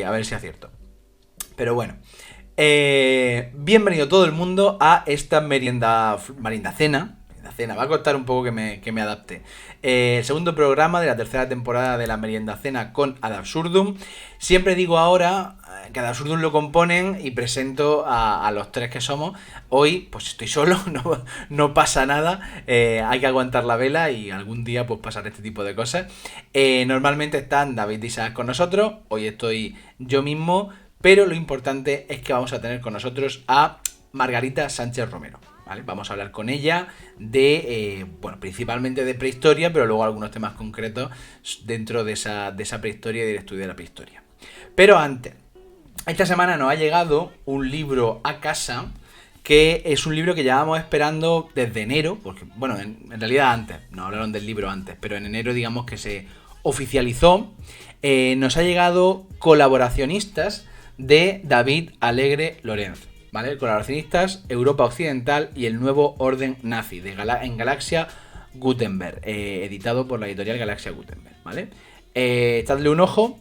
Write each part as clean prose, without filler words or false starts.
a ver si acierto. Pero bueno. Bienvenido todo el mundo a esta merienda cena. Va a costar un poco que me adapte. El segundo programa de la tercera temporada de la merienda cena con Ad Absurdum. Siempre digo ahora que Ad Absurdum lo componen y presento a los tres que somos. Hoy pues estoy solo, no pasa nada. Hay que aguantar la vela y algún día pues pasar este tipo de cosas. Normalmente están David y Isaac con nosotros. Hoy estoy yo mismo. Pero lo importante es que vamos a tener con nosotros a Margarita Sánchez Romero, ¿vale? Vamos a hablar con ella de, bueno, principalmente de prehistoria, pero luego algunos temas concretos dentro de esa prehistoria y del estudio de la prehistoria. Pero antes, esta semana nos ha llegado un libro a casa que es un libro que llevábamos esperando desde enero, porque, bueno, en realidad antes, nos hablaron del libro antes, pero en enero digamos que se oficializó. Nos ha llegado Colaboracionistas de David Alegre Lorenz, ¿vale? Colaboracionistas, Europa Occidental y el Nuevo Orden Nazi, en Galaxia Gutenberg, editado por la editorial Galaxia Gutenberg, ¿vale? Echadle un ojo.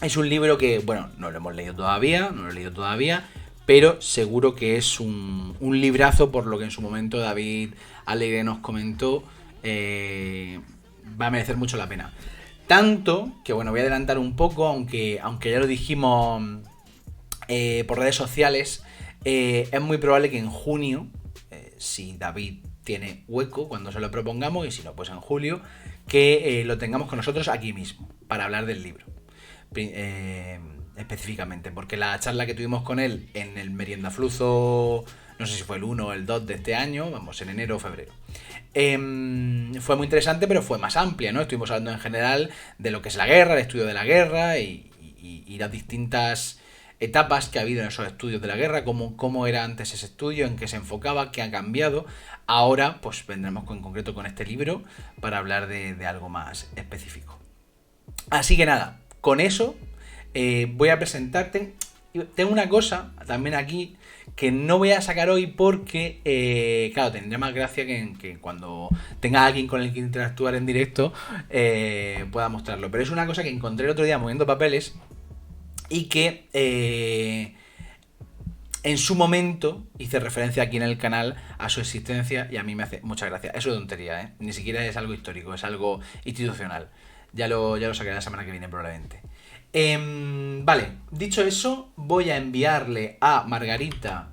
Es un libro que, bueno, no lo hemos leído todavía, pero seguro que es un librazo, por lo que en su momento David Alegre nos comentó. Va a merecer mucho la pena. Tanto que, bueno, voy a adelantar un poco, aunque ya lo dijimos por redes sociales, es muy probable que en junio, si David tiene hueco cuando se lo propongamos, y si no, pues en julio, que lo tengamos con nosotros aquí mismo, para hablar del libro. Específicamente, porque la charla que tuvimos con él en el Meriendafluzo, no sé si fue el 1 o el 2 de este año, vamos, en enero o febrero, fue muy interesante, pero fue más amplia, ¿no? Estuvimos hablando en general de lo que es la guerra, el estudio de la guerra y las distintas etapas que ha habido en esos estudios de la guerra, cómo era antes ese estudio, en qué se enfocaba, qué ha cambiado. Ahora, pues vendremos en concreto con este libro para hablar de algo más específico. Así que nada, con eso voy a presentarte. Tengo una cosa también aquí que no voy a sacar hoy porque, claro, tendría más gracia que cuando tenga alguien con el que interactuar en directo pueda mostrarlo. Pero es una cosa que encontré el otro día moviendo papeles y que en su momento hice referencia aquí en el canal a su existencia y a mí me hace mucha gracia. Eso es tontería, ¿eh? Ni siquiera es algo histórico, es algo institucional. Ya lo sacaré la semana que viene probablemente. Vale, dicho eso, voy a enviarle a Margarita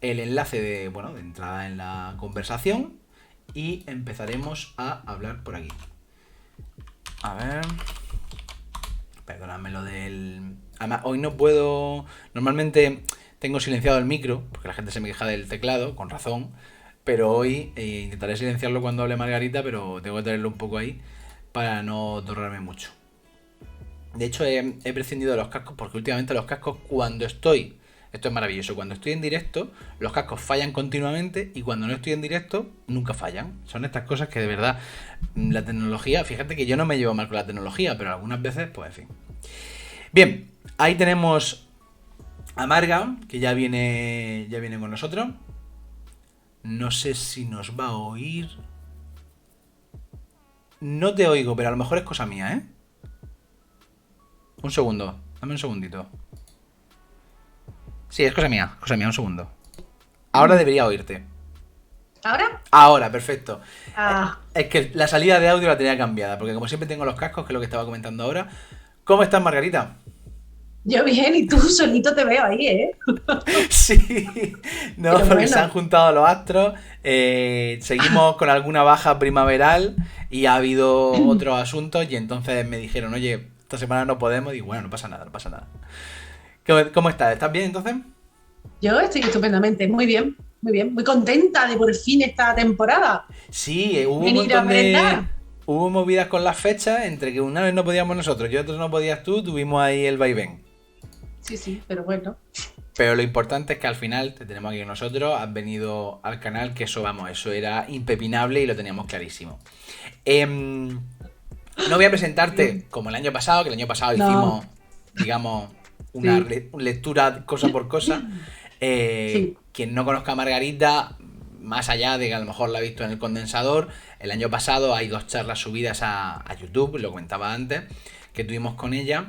el enlace de entrada en la conversación y empezaremos a hablar por aquí. A ver. Perdóname lo del... Además, hoy no puedo... Normalmente tengo silenciado el micro, porque la gente se me queja del teclado, con razón. Pero hoy intentaré silenciarlo cuando hable Margarita, pero tengo que tenerlo un poco ahí para no torrarme mucho. De hecho, he prescindido de los cascos porque últimamente los cascos cuando estoy... Esto es maravilloso. Cuando estoy en directo, los cascos fallan continuamente y cuando no estoy en directo, nunca fallan. Son estas cosas que de verdad la tecnología... Fíjate que yo no me llevo mal con la tecnología, pero algunas veces, pues en fin. Bien, ahí tenemos a Marga, que ya viene con nosotros. No sé si nos va a oír. No te oigo, pero a lo mejor es cosa mía, ¿eh? Un segundo, dame un segundito. Sí, es cosa mía, un segundo. Ahora debería oírte. ¿Ahora? Ahora, perfecto. Ah, Es que la salida de audio la tenía cambiada, porque como siempre tengo los cascos, que es lo que estaba comentando ahora. ¿Cómo estás, Margarita? yo bien, y tú solito te veo ahí, ¿eh? Sí, no, Pero porque se han bueno, juntado los astros. Seguimos con alguna baja primaveral y ha habido otros asuntos y entonces me dijeron, oye, esta semana no podemos. Y bueno, no pasa nada, no pasa nada. ¿Cómo estás? ¿Estás bien entonces? yo estoy estupendamente, muy bien, muy contenta de por fin esta temporada. Sí, hubo un Venir a montón de... merendar. Hubo movidas con las fechas, entre que una vez no podíamos nosotros y otros no podías tú, tuvimos ahí el vaivén. Sí, sí, pero bueno. Pero lo importante es que al final te tenemos aquí con nosotros, has venido al canal, que eso, vamos, eso era impepinable y lo teníamos clarísimo. No voy a presentarte como el año pasado, que el año pasado No, hicimos, digamos, una sí, lectura cosa por cosa. sí. Quien no conozca a Margarita, más allá de que a lo mejor la ha visto en el condensador, el año pasado hay 2 charlas subidas a YouTube, lo comentaba antes, que tuvimos con ella,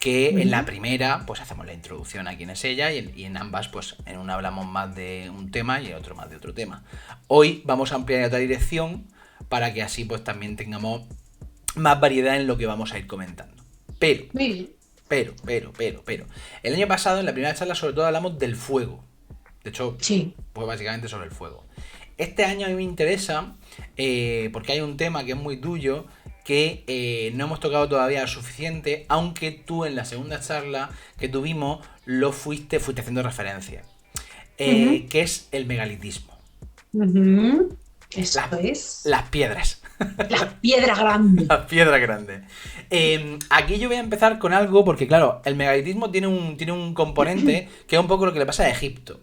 que en la primera pues hacemos la introducción a quién es ella y en ambas pues en una hablamos más de un tema y en otro más de otro tema. Hoy vamos a ampliar en otra dirección para que así pues también tengamos más variedad en lo que vamos a ir comentando. Pero, el año pasado en la primera charla sobre todo hablamos del fuego. De hecho, Sí. pues básicamente sobre el fuego. Este año a mí me interesa porque hay un tema que es muy tuyo que no hemos tocado todavía lo suficiente, aunque tú en la segunda charla que tuvimos lo fuiste haciendo referencia, Ujú, que es el megalitismo. ujú. Eso Las, es. las piedras. Las piedras grandes. Las piedras grandes. Aquí yo voy a empezar con algo porque, claro, el megalitismo tiene un componente que es un poco lo que le pasa a Egipto,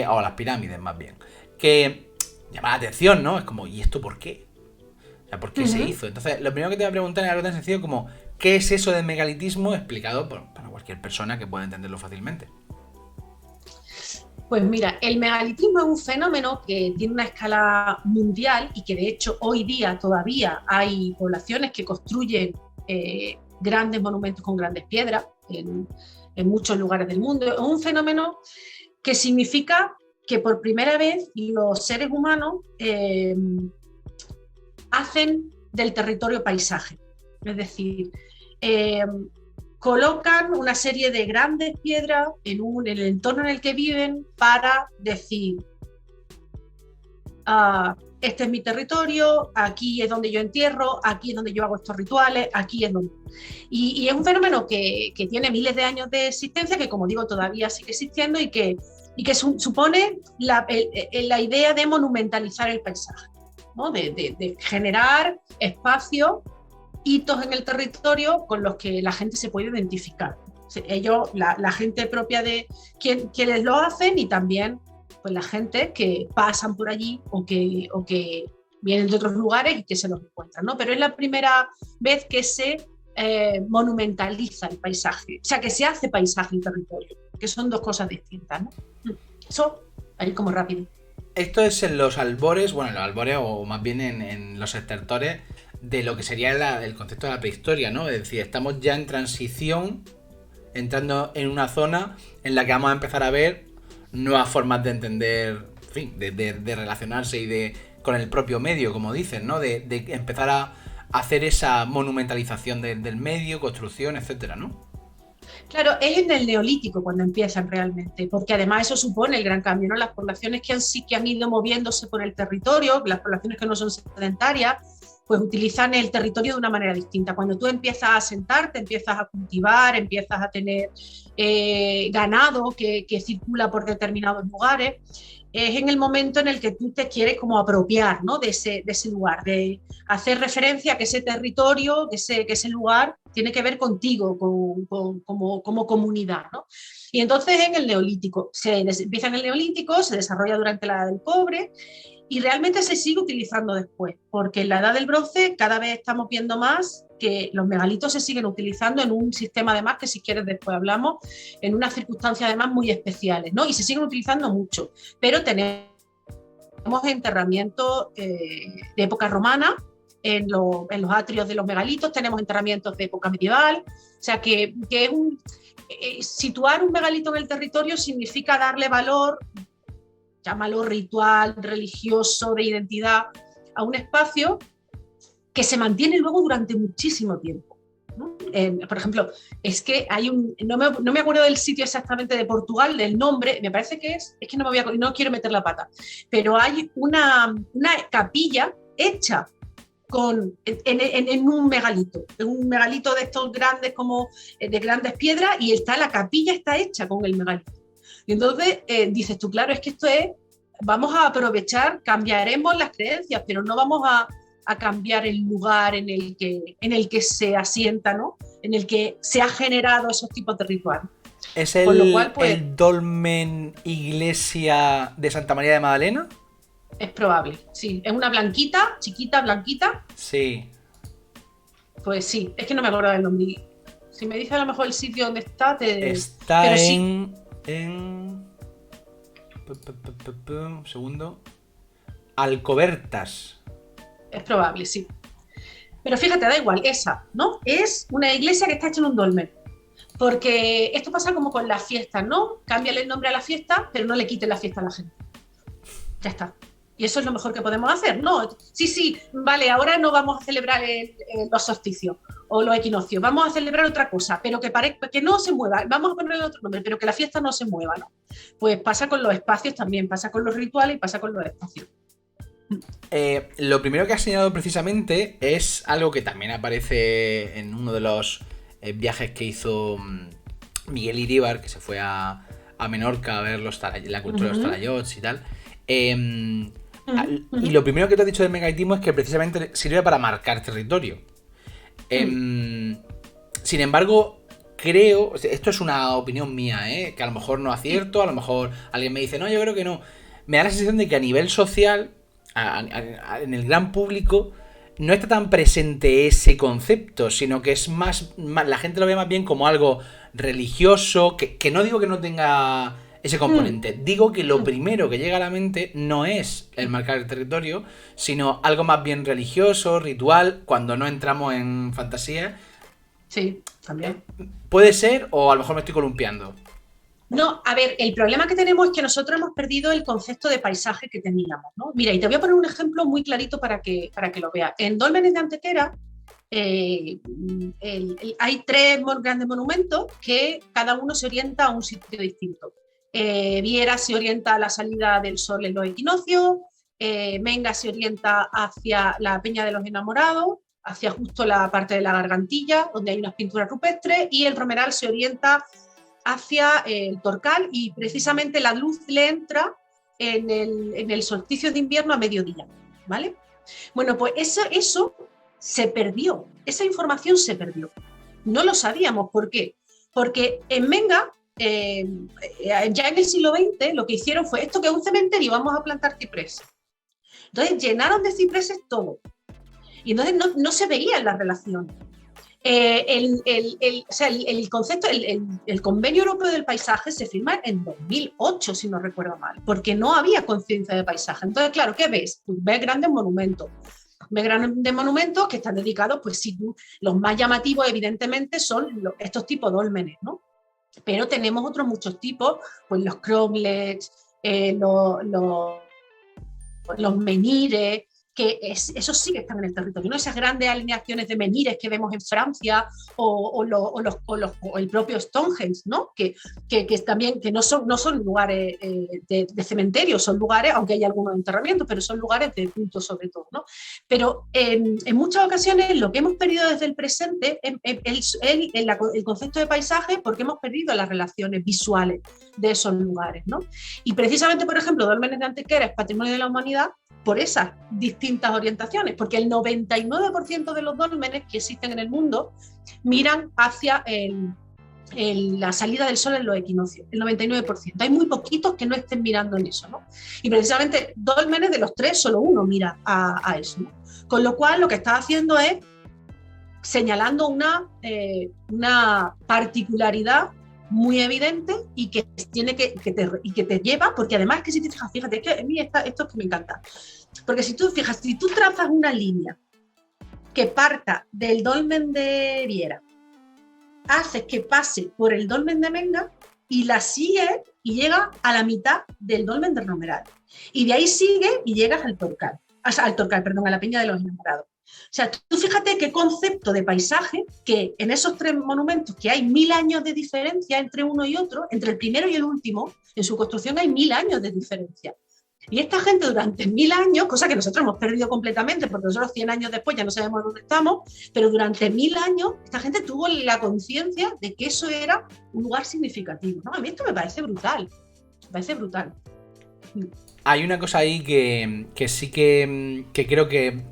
o a las pirámides más bien, que llama la atención, ¿no? Es como, ¿y esto por qué? O sea, ¿por qué se Ujú. hizo? Entonces, lo primero que te voy a preguntar es algo tan sencillo como, ¿qué es eso del megalitismo? Explicado para cualquier persona que pueda entenderlo fácilmente. Pues mira, el megalitismo es un fenómeno que tiene una escala mundial y que de hecho hoy día todavía hay poblaciones que construyen grandes monumentos con grandes piedras en muchos lugares del mundo. Es un fenómeno que significa que por primera vez los seres humanos hacen del territorio paisaje. Es decir, eh, colocan una serie de grandes piedras en el entorno en el que viven para decir, este es mi territorio, aquí es donde yo entierro, aquí es donde yo hago estos rituales, aquí es donde... Y es un fenómeno que tiene miles de años de existencia, que como digo todavía sigue existiendo y que supone la idea de monumentalizar el paisaje, ¿no? De generar espacios, hitos en el territorio con los que la gente se puede identificar. Ellos, la gente propia de quienes lo hacen y también pues la gente que pasan por allí o que vienen de otros lugares y que se los encuentran, ¿no? Pero es la primera vez que se monumentaliza el paisaje, o sea, que se hace paisaje en territorio, que son dos cosas distintas, ¿no? Eso, ahí como rápido. Esto es en los albores, bueno, en los albores o más bien en los estertores de lo que sería el concepto de la prehistoria, ¿no? Es decir, estamos ya en transición, entrando en una zona en la que vamos a empezar a ver nuevas formas de entender, en fin, de relacionarse con el propio medio, como dicen, ¿no? De empezar a hacer esa monumentalización del medio, construcción, etcétera, ¿no? Claro, es en el neolítico cuando empiezan realmente, porque además eso supone el gran cambio, ¿no? Las poblaciones sí que han ido moviéndose por el territorio, las poblaciones que no son sedentarias, pues utilizan el territorio de una manera distinta. Cuando tú empiezas a asentarte, empiezas a cultivar, empiezas a tener ganado que circula por determinados lugares, es en el momento en el que tú te quieres como apropiar, ¿no? de ese lugar, de hacer referencia a que ese territorio, que ese lugar tiene que ver contigo, como comunidad, ¿no? Y entonces en el Neolítico, empieza en el Neolítico, se desarrolla durante la Edad del Cobre y realmente se sigue utilizando después, porque en la Edad del Bronce cada vez estamos viendo más que los megalitos se siguen utilizando en un sistema además que si quieres después hablamos, en unas circunstancias además muy especiales, ¿no? Y se siguen utilizando mucho, pero tenemos enterramientos de época romana en los atrios de los megalitos, tenemos enterramientos de época medieval, o sea que es situar un megalito en el territorio significa darle valor, llámalo ritual, religioso, de identidad, a un espacio que se mantiene luego durante muchísimo tiempo, ¿no? Por ejemplo, es que hay no me acuerdo del sitio exactamente de Portugal, del nombre, me parece que es que no quiero meter la pata, pero hay una capilla hecha en un megalito de estos grandes, como de grandes piedras, y la capilla está hecha con el megalito. Y entonces dices tú, claro, es que vamos a aprovechar, cambiaremos las creencias, pero no vamos a cambiar el lugar en el que se asienta, ¿no? En el que se ha generado esos tipos de rituales. ¿Es Con lo cual, pues, el dolmen iglesia de Santa María de Magdalena? es probable, sí. Es una blanquita, chiquita, blanquita, Sí. pues sí, es que no me acuerdo del nombre. Si me dice a lo mejor el sitio donde está, Está pero sí, en... Un segundo. Alcobertas. es probable, sí. Pero fíjate, da igual, esa, ¿no? Es una iglesia que está hecha en un dolmen. Porque esto pasa como con las fiestas, ¿no? Cámbiale el nombre a la fiesta, pero no le quiten la fiesta a la gente. Ya está. Y eso es lo mejor que podemos hacer. No, sí, sí, vale, ahora no vamos a celebrar los solsticios o los equinoccios, vamos a celebrar otra cosa, pero que parezca que no se mueva, vamos a ponerle otro nombre, pero que la fiesta no se mueva, ¿no? Pues pasa con los espacios también, pasa con los rituales y pasa con los espacios. Lo primero que has señalado precisamente es algo que también aparece en uno de los viajes que hizo Miguel Iríbar, que se fue a Menorca a ver la cultura de los talayots y tal. Y lo primero que te has dicho del megalitismo es que precisamente sirve para marcar territorio. Sin embargo, creo, esto es una opinión mía, que a lo mejor no acierto, a lo mejor alguien me dice, no, yo creo que no. Me da la sensación de que a nivel social, en el gran público, no está tan presente ese concepto, sino que es más la gente lo ve más bien como algo religioso, que no digo que no tenga ese componente, digo que lo primero que llega a la mente no es el marcar el territorio, sino algo más bien religioso, ritual, cuando no entramos en fantasía. Sí, también. ¿Puede ser o a lo mejor me estoy columpiando? No, a ver, el problema que tenemos es que nosotros hemos perdido el concepto de paisaje que teníamos, ¿no? Mira, y te voy a poner un ejemplo muy clarito para que lo veas. En Dólmenes de Antequera hay 3 grandes monumentos que cada uno se orienta a un sitio distinto. Viera se orienta a la salida del sol en los equinoccios, Menga se orienta hacia la Peña de los Enamorados, hacia justo la parte de la Gargantilla, donde hay unas pinturas rupestres, y el Romeral se orienta hacia el Torcal, y precisamente la luz le entra en el solsticio de invierno a mediodía, ¿vale? Bueno, pues eso se perdió, esa información se perdió. No lo sabíamos, ¿por qué? Porque en Menga, ya en el siglo XX, lo que hicieron fue, esto que es un cementerio, vamos a plantar cipreses. Entonces llenaron de cipreses todo. Y entonces no se veían las relaciones. El concepto, el Convenio Europeo del Paisaje se firma en 2008, si no recuerdo mal, porque no había conciencia de paisaje. Entonces, claro, ¿qué ves? Pues ves grandes monumentos. Ves grandes monumentos que están dedicados, pues sí, los más llamativos, evidentemente, son estos tipos de dólmenes, ¿no? Pero tenemos otros muchos tipos, pues los cromlechs, los menires, que esos sí que están en el territorio, ¿no? Esas grandes alineaciones de menires que vemos en Francia o el propio Stonehenge, ¿no? Que también que no son lugares de cementerio, son lugares, aunque hay algunos enterramientos, pero son lugares de culto sobre todo, ¿no? Pero en muchas ocasiones lo que hemos perdido desde el presente es el concepto de paisaje, porque hemos perdido las relaciones visuales de esos lugares, ¿no? Y precisamente, por ejemplo, Dólmenes de Antequera es Patrimonio de la Humanidad por esas distintas orientaciones, porque el 99% de los dólmenes que existen en el mundo miran hacia la salida del sol en los equinoccios, el 99%. Hay muy poquitos que no estén mirando en eso, ¿no? Y precisamente dólmenes de los 3, solo uno mira a eso, ¿no? Con lo cual lo que está haciendo es señalando una particularidad muy evidente y que te lleva, porque además que si te fijas, fíjate, que a mí esto es que me encanta, porque si tú trazas una línea que parta del dolmen de Viera, haces que pase por el dolmen de Menga y la sigue y llega a la mitad del dolmen de Romeral, y de ahí sigue y llegas al Torcal, a la Peña de los Enamorados. O sea, tú fíjate qué concepto de paisaje, que en esos 3 monumentos que hay 1000 años de diferencia entre uno y otro, entre el primero y el último, en su construcción hay 1000 años de diferencia. Y esta gente durante 1000 años, cosa que nosotros hemos perdido completamente, porque nosotros 100 años después ya no sabemos dónde estamos, pero durante 1000 años esta gente tuvo la conciencia de que eso era un lugar significativo, ¿no? A mí esto me parece brutal, Hay una cosa ahí que sí que creo que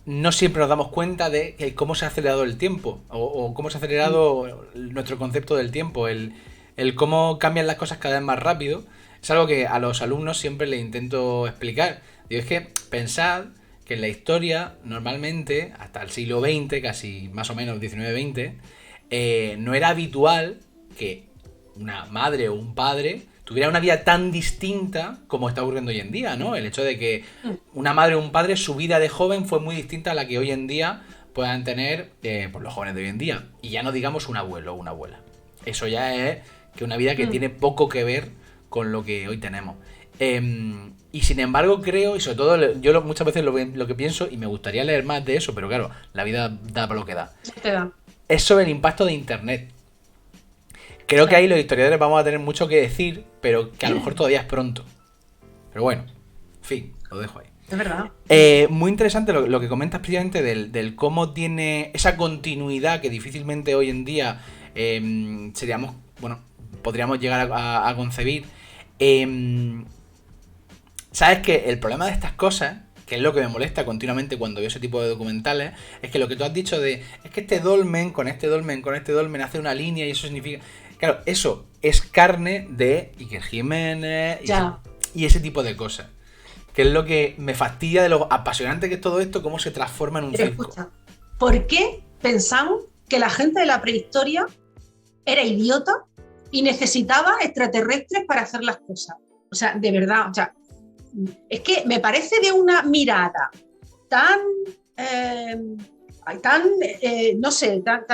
no siempre nos damos cuenta de cómo se ha acelerado el tiempo o cómo se ha acelerado nuestro concepto del tiempo, el cómo cambian las cosas cada vez más rápido. Es algo que a los alumnos siempre les intento explicar. Digo, es que pensad que en la historia, normalmente, hasta el siglo XX, casi más o menos XIX-XX, no era habitual que una madre o un padre tuviera una vida tan distinta como está ocurriendo hoy en día, ¿no? El hecho de que una madre o un padre, su vida de joven fue muy distinta a la que hoy en día puedan tener pues los jóvenes de hoy en día. Y ya no digamos un abuelo o una abuela. Eso ya es que una vida que tiene poco que ver con lo que hoy tenemos. Y sin embargo creo, y sobre todo yo muchas veces lo que pienso, y me gustaría leer más de eso, pero claro, la vida da para lo que da, es sobre el impacto de Internet. Creo que ahí los historiadores vamos a tener mucho que decir, pero que a lo mejor todavía es pronto. Pero bueno, en fin, lo dejo ahí. Es verdad. Muy interesante lo que comentas precisamente del cómo tiene esa continuidad que difícilmente hoy en día podríamos llegar a concebir. Sabes que el problema de estas cosas, que es lo que me molesta continuamente cuando veo ese tipo de documentales, es que lo que tú has dicho es que este dolmen con este dolmen hace una línea y eso significa... Claro, eso es carne de Iker Jiménez y ese tipo de cosas. Que es lo que me fastidia de lo apasionante que es todo esto, cómo se transforma en un circo. Escucha, ¿por qué pensamos que la gente de la prehistoria era idiota y necesitaba extraterrestres para hacer las cosas? O sea, de verdad, o sea, es que me parece de una mirada tan, no sé, tan,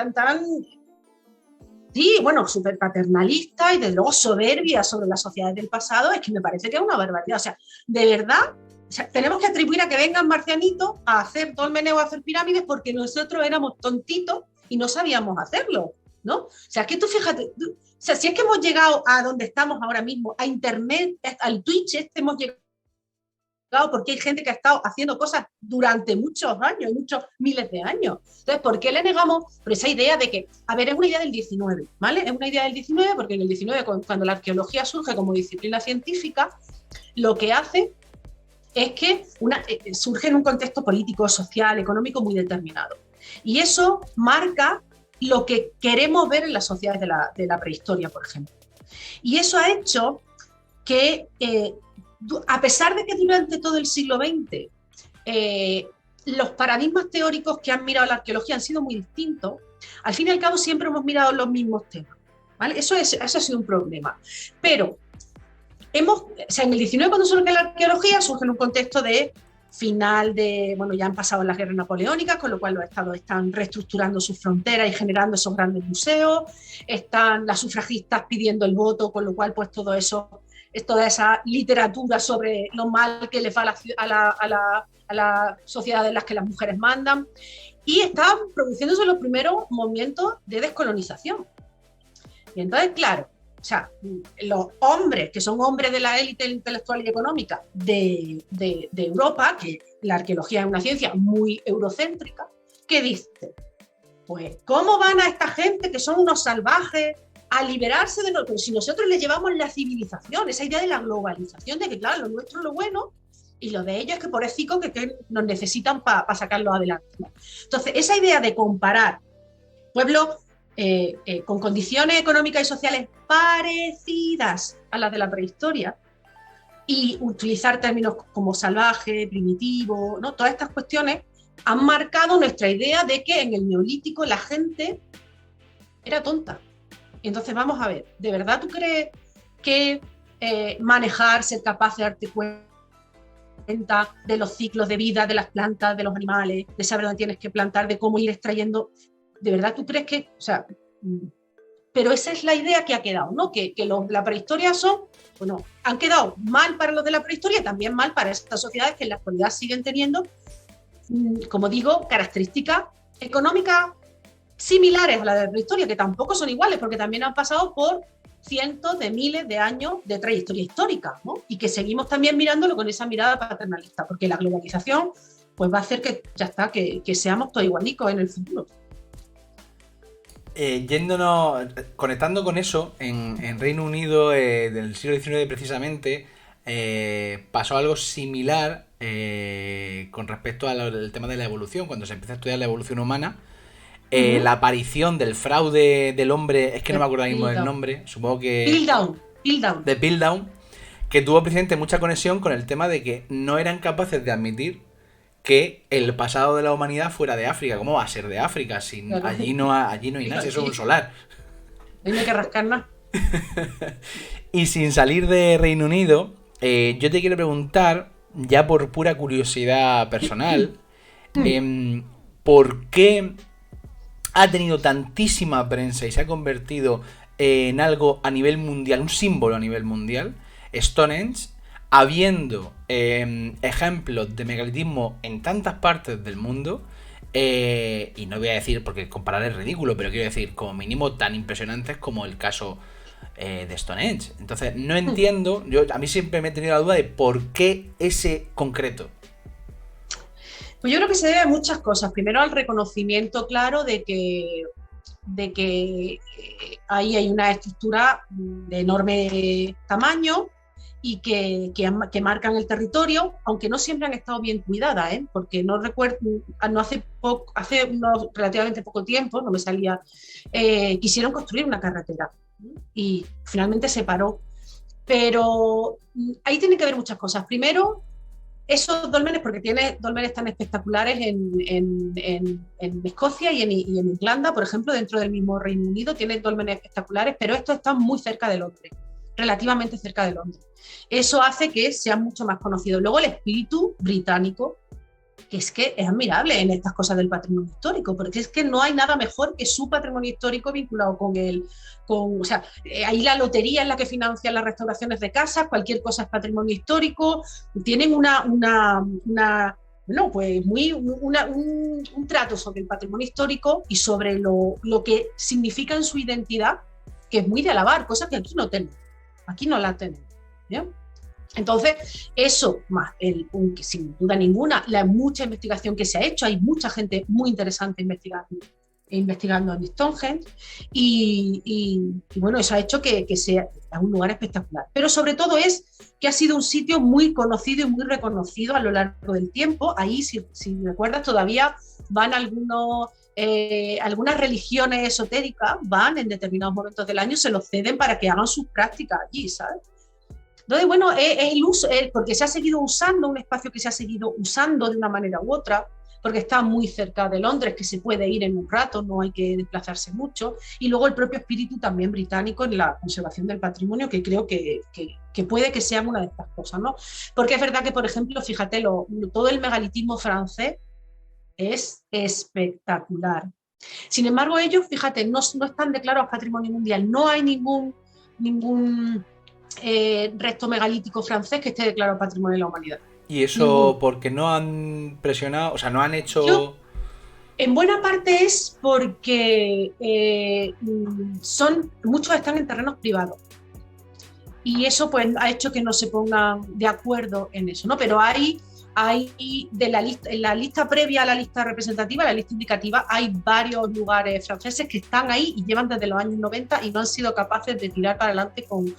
sí, bueno, súper paternalista y desde luego soberbia sobre las sociedades del pasado, es que me parece que es una barbaridad. O sea, de verdad, o sea, tenemos que atribuir a que vengan marcianitos a hacer dolmenes o a hacer pirámides porque nosotros éramos tontitos y no sabíamos hacerlo, ¿no? O sea, que tú fíjate, o sea, si es que hemos llegado a donde estamos ahora mismo, a Internet, al Twitch, hemos llegado porque hay gente que ha estado haciendo cosas durante muchos años, muchos miles de años. Entonces, ¿por qué le negamos por esa idea de que, a ver, es una idea del 19, ¿vale? Es una idea del 19 porque en el 19, cuando la arqueología surge como disciplina científica, lo que hace es que surge en un contexto político, social, económico muy determinado. Y eso marca lo que queremos ver en las sociedades de la prehistoria, por ejemplo. Y eso ha hecho que... a pesar de que durante todo el siglo XX los paradigmas teóricos que han mirado la arqueología han sido muy distintos, al fin y al cabo siempre hemos mirado los mismos temas, ¿vale? Eso ha sido un problema. Pero o sea, en el 19 cuando surge la arqueología surge en un contexto de final de, bueno, ya han pasado las guerras napoleónicas, con lo cual los estados están reestructurando sus fronteras y generando esos grandes museos, están las sufragistas pidiendo el voto, con lo cual pues todo eso... es toda esa literatura sobre lo mal que les va a la sociedad en las que las mujeres mandan, y están produciéndose los primeros movimientos de descolonización. Y entonces, claro, o sea, los hombres, que son hombres de la élite intelectual y económica de Europa, que la arqueología es una ciencia muy eurocéntrica, ¿qué dicen? Pues, ¿cómo van a esta gente que son unos salvajes a liberarse de nosotros? Si nosotros les llevamos la civilización, esa idea de la globalización, de que claro, lo nuestro es lo bueno y lo de ellos es que pobrecicos que nos necesitan para sacarlo adelante, ¿no? Entonces, esa idea de comparar pueblos con condiciones económicas y sociales parecidas a las de la prehistoria y utilizar términos como salvaje, primitivo, ¿no? Todas estas cuestiones han marcado nuestra idea de que en el Neolítico la gente era tonta. Entonces, vamos a ver, ¿de verdad tú crees que manejar, ser capaz de darte cuenta de los ciclos de vida de las plantas, de los animales, de saber dónde tienes que plantar, de cómo ir extrayendo, ¿de verdad tú crees que...? O sea, pero esa es la idea que ha quedado, ¿no? Que la prehistoria bueno, han quedado mal para los de la prehistoria y también mal para estas sociedades que en la actualidad siguen teniendo, como digo, características económicas similares a la de la prehistoria, que tampoco son iguales, porque también han pasado por cientos de miles de años de trayectoria histórica, ¿no? Y que seguimos también mirándolo con esa mirada paternalista, porque la globalización pues va a hacer que ya está, que seamos todos igualicos en el futuro. Conectando con eso, en Reino Unido del siglo XIX precisamente pasó algo similar con respecto al tema de la evolución, cuando se empieza a estudiar la evolución humana. La aparición del fraude del hombre, es que no me acuerdo ahora mismo del nombre, supongo que... Piltdown. De Piltdown, que tuvo precisamente mucha conexión con el tema de que no eran capaces de admitir que el pasado de la humanidad fuera de África. ¿Cómo va a ser de África? Claro. Allí no hay nada, eso es un solar. No hay que rascar nada. Y sin salir de Reino Unido, yo te quiero preguntar, ya por pura curiosidad personal, por qué ha tenido tantísima prensa y se ha convertido en algo a nivel mundial, un símbolo a nivel mundial, Stonehenge, habiendo ejemplos de megalitismo en tantas partes del mundo, y no voy a decir porque comparar es ridículo, pero quiero decir como mínimo tan impresionantes como el caso de Stonehenge. Entonces no entiendo, a mí siempre me he tenido la duda de por qué ese concreto. Pues yo creo que se debe a muchas cosas. Primero al reconocimiento claro de que ahí hay una estructura de enorme tamaño y que marcan el territorio, aunque no siempre han estado bien cuidadas, porque no recuerdo, hace unos relativamente poco tiempo, no me salía, quisieron construir una carretera y finalmente se paró. Pero ahí tiene que haber muchas cosas. Primero, esos dólmenes, porque tiene dólmenes tan espectaculares en Escocia y en Irlanda, por ejemplo, dentro del mismo Reino Unido, tiene dólmenes espectaculares, pero estos están muy cerca de Londres, relativamente cerca de Londres. Eso hace que sean mucho más conocidos. Luego el espíritu británico, que es admirable en estas cosas del patrimonio histórico, porque es que no hay nada mejor que su patrimonio histórico vinculado con él. O sea, ahí la lotería es la que financia las restauraciones de casas, cualquier cosa es patrimonio histórico, tienen un trato sobre el patrimonio histórico y sobre lo que significa en su identidad, que es muy de alabar, cosa que aquí no tenemos, aquí no la tenemos, ¿bien? Entonces, eso más, que sin duda ninguna, la mucha investigación que se ha hecho, hay mucha gente muy interesante investigando en Stonehenge y bueno, eso ha hecho que sea un lugar espectacular. Pero sobre todo es que ha sido un sitio muy conocido y muy reconocido a lo largo del tiempo. Ahí, si recuerdas, todavía van algunas religiones esotéricas, van en determinados momentos del año, se los ceden para que hagan sus prácticas allí, ¿sabes? Entonces, bueno, el uso, porque se ha seguido usando, un espacio que se ha seguido usando de una manera u otra, porque está muy cerca de Londres, que se puede ir en un rato, no hay que desplazarse mucho, y luego el propio espíritu también británico en la conservación del patrimonio, que creo que puede que sea una de estas cosas, ¿no? Porque es verdad que, por ejemplo, fíjate, todo el megalitismo francés es espectacular. Sin embargo, ellos, fíjate, no están declarados Patrimonio Mundial, no hay ningún resto megalítico francés que esté declarado Patrimonio de la Humanidad. ¿Y eso porque no han presionado, o sea, no han hecho...? En buena parte es porque muchos están en terrenos privados y eso pues ha hecho que no se pongan de acuerdo en eso, ¿no? Pero hay en la lista previa a la lista representativa, la lista indicativa, hay varios lugares franceses que están ahí y llevan desde los años 90 y no han sido capaces de tirar para adelante con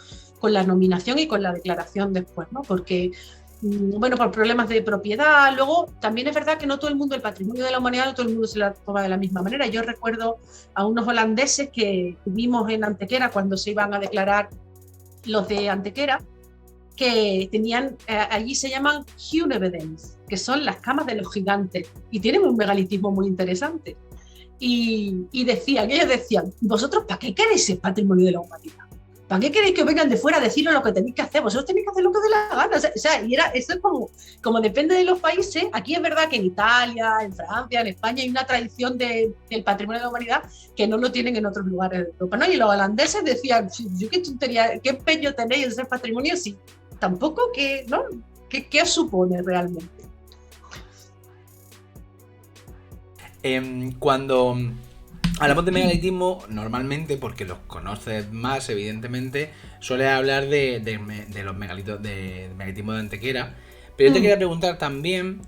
la nominación y con la declaración después, ¿no? Porque, bueno, por problemas de propiedad. Luego, también es verdad que no todo el mundo, el patrimonio de la humanidad, no todo el mundo se la toma de la misma manera. Yo recuerdo a unos holandeses que tuvimos en Antequera cuando se iban a declarar los de Antequera, que tenían, allí se llaman Hunevedens, que son las camas de los gigantes, y tienen un megalitismo muy interesante. Y ellos decían, ¿vosotros para qué queréis el patrimonio de la humanidad? ¿Para qué queréis que vengan de fuera a deciros lo que tenéis que hacer? Vosotros tenéis que hacer lo que os dé la gana. O sea, eso es como depende de los países. Aquí es verdad que en Italia, en Francia, en España hay una tradición del patrimonio de la humanidad que no lo tienen en otros lugares de Europa, ¿no? Y los holandeses decían, qué tontería, qué empeño tenéis en ese patrimonio, sí. Tampoco ¿no? ¿Qué os supone realmente? Cuando hablamos de megalitismo, normalmente, porque los conoces más, evidentemente, suele hablar de los megalitos, de megalitismo de Antequera. Pero yo te quería preguntar también,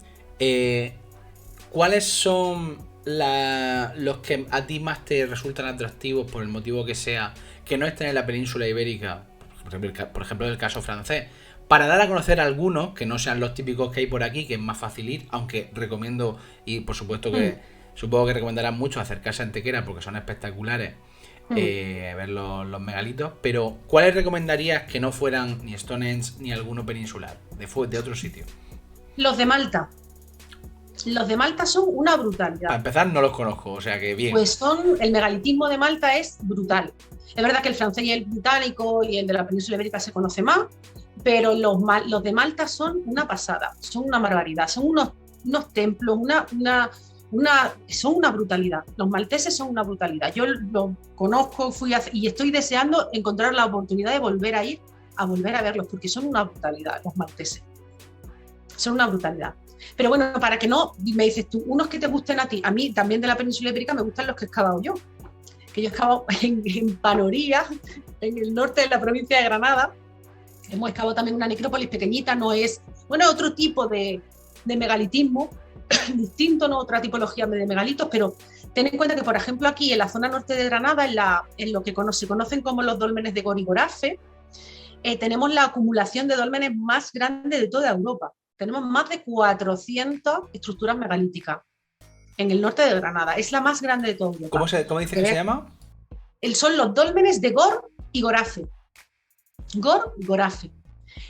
¿cuáles son los que a ti más te resultan atractivos, por el motivo que sea, que no estén en la península ibérica? Por ejemplo, el caso francés. Para dar a conocer algunos, que no sean los típicos que hay por aquí, que es más fácil ir, aunque recomiendo, y por supuesto que supongo que recomendarán mucho acercarse a Antequera porque son espectaculares, ver los megalitos. Pero ¿cuáles recomendarías que no fueran ni Stonehenge ni alguno peninsular, de otro sitio? Los de Malta. Los de Malta son una brutalidad. Para empezar, no los conozco, o sea que bien. Pues el megalitismo de Malta es brutal. Es verdad que el francés y el británico y el de la península ibérica se conoce más, pero los de Malta son una pasada, son una barbaridad, son unos templos, son una brutalidad. Los malteses son una brutalidad. Yo lo conozco, y estoy deseando encontrar la oportunidad de volver a verlos, porque son una brutalidad los malteses. Son una brutalidad. Pero bueno, para que no, me dices tú, unos que te gusten a ti, a mí también de la península ibérica me gustan los que he excavado yo. Que yo he excavado en Panoría, en el norte de la provincia de Granada. Hemos excavado también una necrópolis pequeñita, no es, bueno, otro tipo de megalitismo, distinto, no otra tipología de megalitos, pero ten en cuenta que, por ejemplo, aquí en la zona norte de Granada, en lo que se conocen como los dólmenes de Gorigorafe, tenemos la acumulación de dólmenes más grande de toda Europa. Tenemos más de 400 estructuras megalíticas en el norte de Granada. Es la más grande de toda Europa. ¿Cómo dice que se llama? Son los dólmenes de Gor y Gorafe. Gor, Gorafe.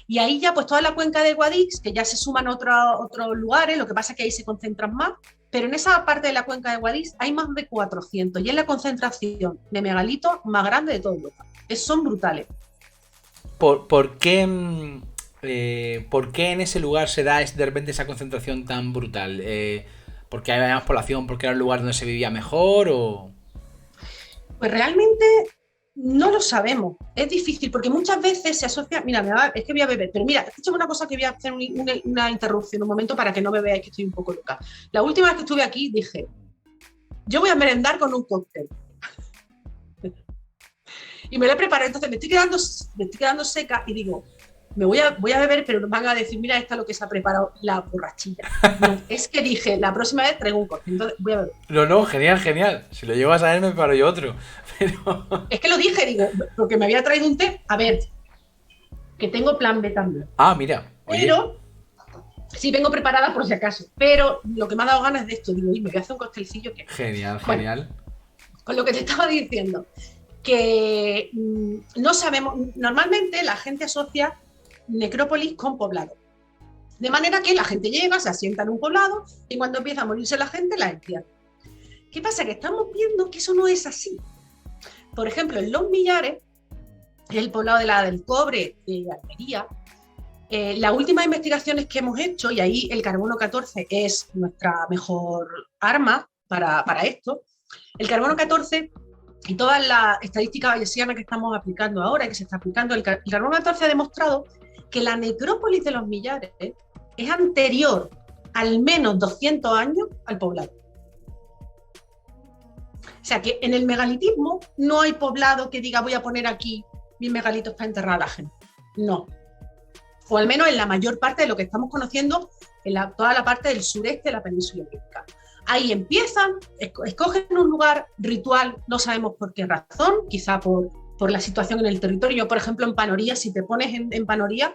Y ahí ya pues toda la cuenca de Guadix, que ya se suman otros lugares, lo que pasa es que ahí se concentran más, pero en esa parte de la cuenca de Guadix hay más de 400 y es la concentración de megalitos más grande de toda Europa. Son brutales. ¿Por qué en ese lugar se da de repente esa concentración tan brutal? ¿Porque hay más población? ¿Porque era un lugar donde se vivía mejor? ¿O? Pues realmente no lo sabemos. Es difícil porque muchas veces se asocia... Mira, es que voy a beber, pero mira, escúchame una cosa, que voy a hacer una interrupción un momento para que no me veáis que estoy un poco loca. La última vez que estuve aquí dije, yo voy a merendar con un cóctel. Y me lo he preparado, entonces me estoy quedando seca y digo, voy a beber, pero nos van a decir, mira, esta es lo que se ha preparado, la borrachilla. No, es que dije, la próxima vez traigo un cóctel, entonces voy a beber. No, genial. Si lo llevas a ver, me preparo yo otro. Pero... Es que lo dije, digo, porque me había traído un té, a ver, que tengo plan B también. Ah, mira. Oye. Pero, sí vengo preparada por si acaso, pero lo que me ha dado ganas es de esto, digo, me voy a hacer un costelcillo que... Genial. Con lo que te estaba diciendo, que no sabemos, normalmente la gente asocia necrópolis con poblado. De manera que la gente llega, se asienta en un poblado y cuando empieza a morirse la gente, la entierra. ¿Qué pasa? Que estamos viendo que eso no es así. Por ejemplo, en Los Millares, el poblado del Cobre de Almería, las últimas investigaciones que hemos hecho, y ahí el carbono 14 es nuestra mejor arma para esto, el carbono 14 y toda la estadística bayesiana que estamos aplicando ahora, que se está aplicando, el carbono 14 ha demostrado que la necrópolis de Los Millares es anterior al menos 200 años al poblado. O sea que en el megalitismo no hay poblado que diga voy a poner aquí mis megalitos para enterrar a la gente. No. O al menos en la mayor parte de lo que estamos conociendo en toda la parte del sureste de la península ibérica. Ahí empiezan, escogen un lugar ritual, no sabemos por qué razón, quizá por la situación en el territorio. Yo, por ejemplo, en Panoría, si te pones en Panoría,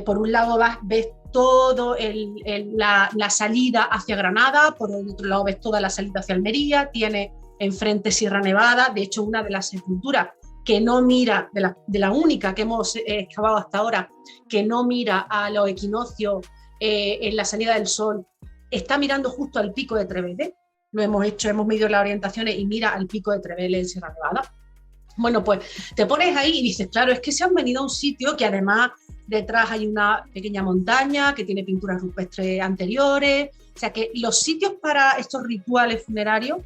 por un lado ves todo la salida hacia Granada, por el otro lado ves toda la salida hacia Almería, tiene enfrente Sierra Nevada. De hecho, una de las sepulturas que no mira, de la única que hemos excavado hasta ahora, que no mira a los equinoccios en la salida del sol, está mirando justo al pico de Trevele. Lo hemos medido las orientaciones y mira al pico de Trevele en Sierra Nevada. Bueno, pues te pones ahí y dices, claro, es que se han venido a un sitio que además detrás hay una pequeña montaña que tiene pinturas rupestres anteriores. O sea que los sitios para estos rituales funerarios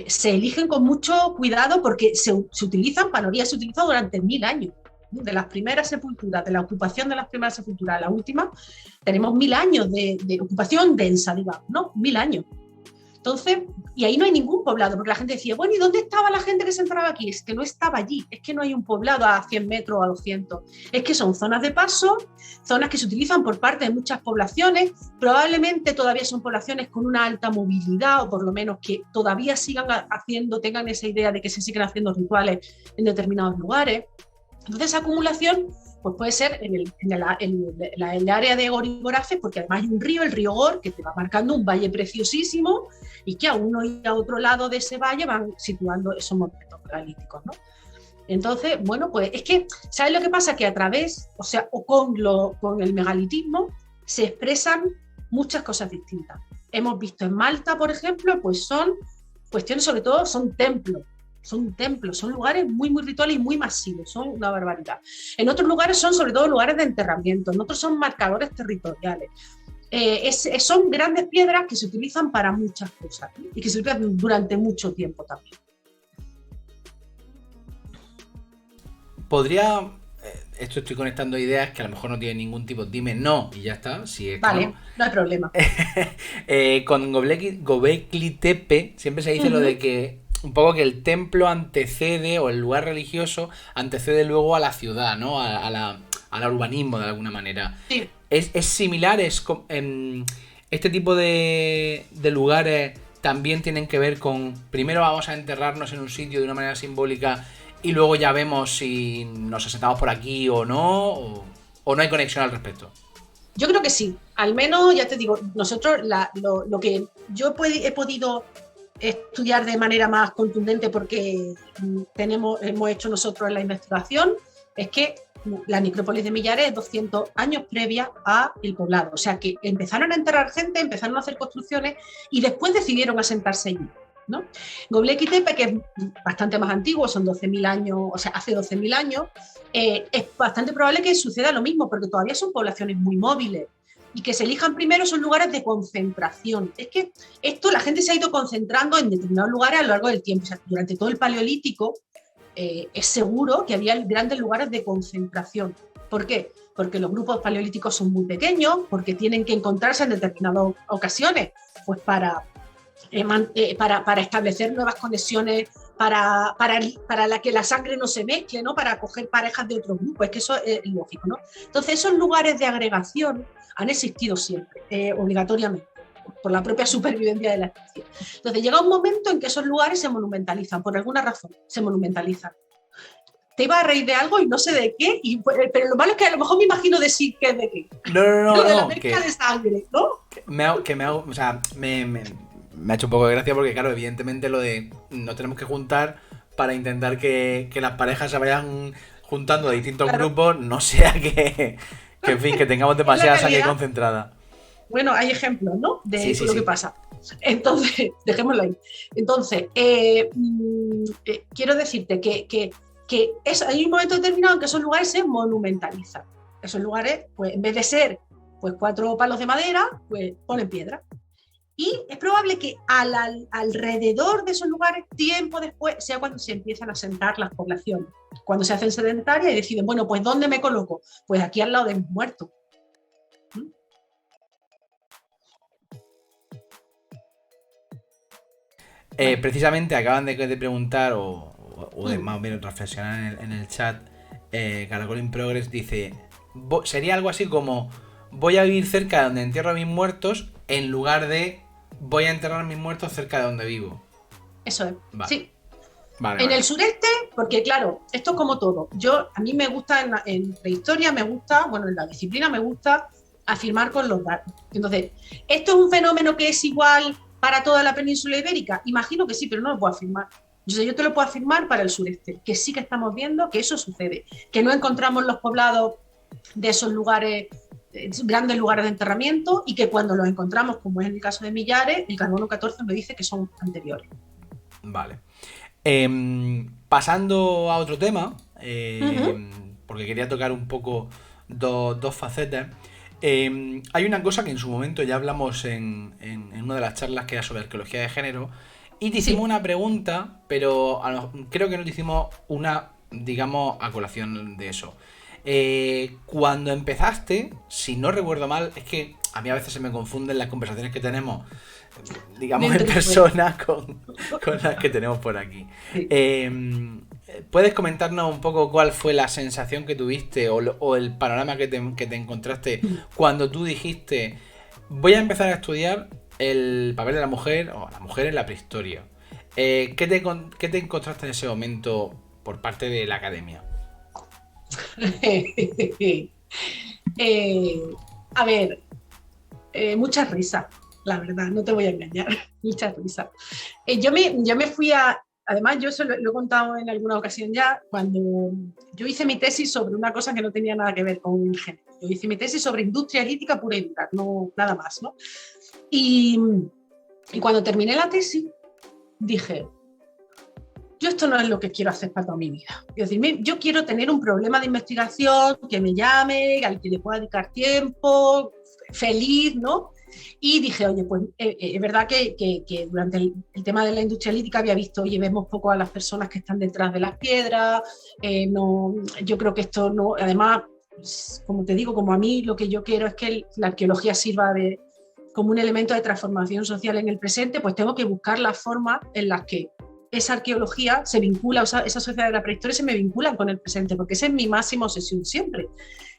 se eligen con mucho cuidado porque se utilizan, Panoría se utiliza durante 1000 años. De las primeras sepulturas, de la ocupación de las primeras sepulturas a la última, tenemos 1000 años de ocupación densa, digamos, ¿no? 1000 años. Entonces, y ahí no hay ningún poblado, porque la gente decía, bueno, ¿y dónde estaba la gente que se entraba aquí? Es que no estaba allí, es que no hay un poblado a 100 metros o a 200. Es que son zonas de paso, zonas que se utilizan por parte de muchas poblaciones, probablemente todavía son poblaciones con una alta movilidad, o por lo menos que todavía tengan esa idea de que se siguen haciendo rituales en determinados lugares. Entonces, esa acumulación pues puede ser en el área de Gorigorafe, porque además hay un río, el río Gor, que te va marcando un valle preciosísimo y que a uno y a otro lado de ese valle van situando esos monumentos megalíticos, ¿no? Entonces, bueno, pues es que, ¿sabes lo que pasa? Que a través, o con el megalitismo, se expresan muchas cosas distintas. Hemos visto en Malta, por ejemplo, pues son cuestiones, sobre todo, son templos, son lugares muy, muy rituales y muy masivos, son una barbaridad. En otros lugares son sobre todo lugares de enterramiento, en otros son marcadores territoriales. Son grandes piedras que se utilizan para muchas cosas, ¿no? Y que se utilizan durante mucho tiempo también. Podría, esto estoy conectando ideas que a lo mejor no tienen ningún tipo, dime no y ya está, si es que no. Vale, no hay problema. Con Gobekli Tepe siempre se dice lo Ujú. de que un poco que el templo antecede o el lugar religioso antecede luego a la ciudad, ¿no? Al urbanismo de alguna manera. Sí. Es similar, este tipo de lugares también tienen que ver con primero vamos a enterrarnos en un sitio de una manera simbólica y luego ya vemos si nos asentamos por aquí o no, o no hay conexión al respecto. Yo creo que sí. Al menos, ya te digo, nosotros lo que yo he podido estudiar de manera más contundente porque hemos hecho nosotros en la investigación es que la necrópolis de Millares es 200 años previa al poblado. O sea que empezaron a enterrar gente, empezaron a hacer construcciones y después decidieron asentarse allí, ¿no? Göbekli Tepe, que es bastante más antiguo, son 12.000 años, o sea, hace 12.000 años, es bastante probable que suceda lo mismo, porque todavía son poblaciones muy móviles y que se elijan primero son lugares de concentración. Es que esto la gente se ha ido concentrando en determinados lugares a lo largo del tiempo. O sea, durante todo el Paleolítico es seguro que había grandes lugares de concentración. ¿Por qué? Porque los grupos paleolíticos son muy pequeños, porque tienen que encontrarse en determinadas ocasiones, pues para establecer nuevas conexiones, para que la sangre no se mezcle, ¿no? Para coger parejas de otros grupos, es que eso es lógico, ¿no? Entonces, esos lugares de agregación han existido siempre, obligatoriamente, por la propia supervivencia de la especie. Entonces, llega un momento en que esos lugares se monumentalizan, por alguna razón, se monumentalizan. Te iba a reír de algo y no sé de qué, pero lo malo es que a lo mejor me imagino decir qué es de qué. No, no, Lo no, de la no, mezcla de sangre, ¿no? o sea, me ha hecho un poco de gracia porque, claro, evidentemente lo de nos tenemos que juntar para intentar que las parejas se vayan juntando de distintos Claro, grupos, no sea que en fin, que tengamos es la demasiada sangre realidad. concentrada. Bueno, hay ejemplos, ¿no? Sí, De sí, lo que sí. pasa. Entonces, dejémoslo ahí. Entonces, quiero decirte que hay un momento determinado en que esos lugares se monumentalizan. Esos lugares, pues en vez de ser pues 4 palos de madera, pues ponen piedra. Y es probable que alrededor de esos lugares, tiempo después, sea cuando se empiezan a sentar las poblaciones. Cuando se hacen sedentarias y deciden, bueno, pues ¿dónde me coloco? Pues aquí al lado de mis muertos. Vale. Precisamente acaban de preguntar o de Mm. más o menos reflexionar en el chat. Caracol in Progress dice: sería algo así como voy a vivir cerca de donde entierro a mis muertos en lugar de voy a enterrar a mis muertos cerca de donde vivo. Eso es. Vale, Sí. vale, En vale. el sureste, porque claro, esto es como todo. A mí me gusta en prehistoria, me gusta, bueno, en la disciplina me gusta afirmar con los datos. Entonces, ¿esto es un fenómeno que es igual para toda la península ibérica? Imagino que sí, pero no lo puedo afirmar. Yo te lo puedo afirmar para el sureste, que sí que estamos viendo que eso sucede, que no encontramos los poblados de esos lugares, grandes lugares de enterramiento, y que cuando los encontramos, como es en el caso de Millares, el carbono 14 me dice que son anteriores. Vale. Pasando a otro tema, Uh -huh. porque quería tocar un poco dos facetas. Hay una cosa que en su momento ya hablamos en una de las charlas que era sobre arqueología de género y te hicimos Sí. una pregunta, pero creo que no te hicimos una, digamos, a colación de eso. Cuando empezaste, si no recuerdo mal, es que a mí a veces se me confunden las conversaciones que tenemos, digamos, en Dentro y fuera. persona con las que tenemos por aquí. Sí. ¿Puedes comentarnos un poco cuál fue la sensación que tuviste o el panorama que te encontraste cuando tú dijiste voy a empezar a estudiar el papel de la mujer o la mujer en la prehistoria? ¿Qué te encontraste en ese momento por parte de la academia? eh, a ver, mucha risa, la verdad, no te voy a engañar, mucha risa. Yo me fui además yo eso lo he contado en alguna ocasión ya, cuando yo hice mi tesis sobre una cosa que no tenía nada que ver con el género. Yo hice mi tesis sobre industria lítica pura y dura, no, nada más, ¿no? Y, y cuando terminé la tesis, dije, yo esto no es lo que quiero hacer para toda mi vida. Es decir, yo quiero tener un problema de investigación, que me llame, al que le pueda dedicar tiempo, feliz, ¿no? Y dije, oye, pues es verdad que durante el tema de la industria lítica había visto, oye, vemos poco a las personas que están detrás de las piedras, no, yo creo que esto no, además, como te digo, como a mí lo que yo quiero es que la arqueología sirva como un elemento de transformación social en el presente, pues tengo que buscar las formas en las que esa arqueología se vincula, o sea, esa sociedad de la prehistoria se me vinculan con el presente, porque esa es mi máxima obsesión siempre,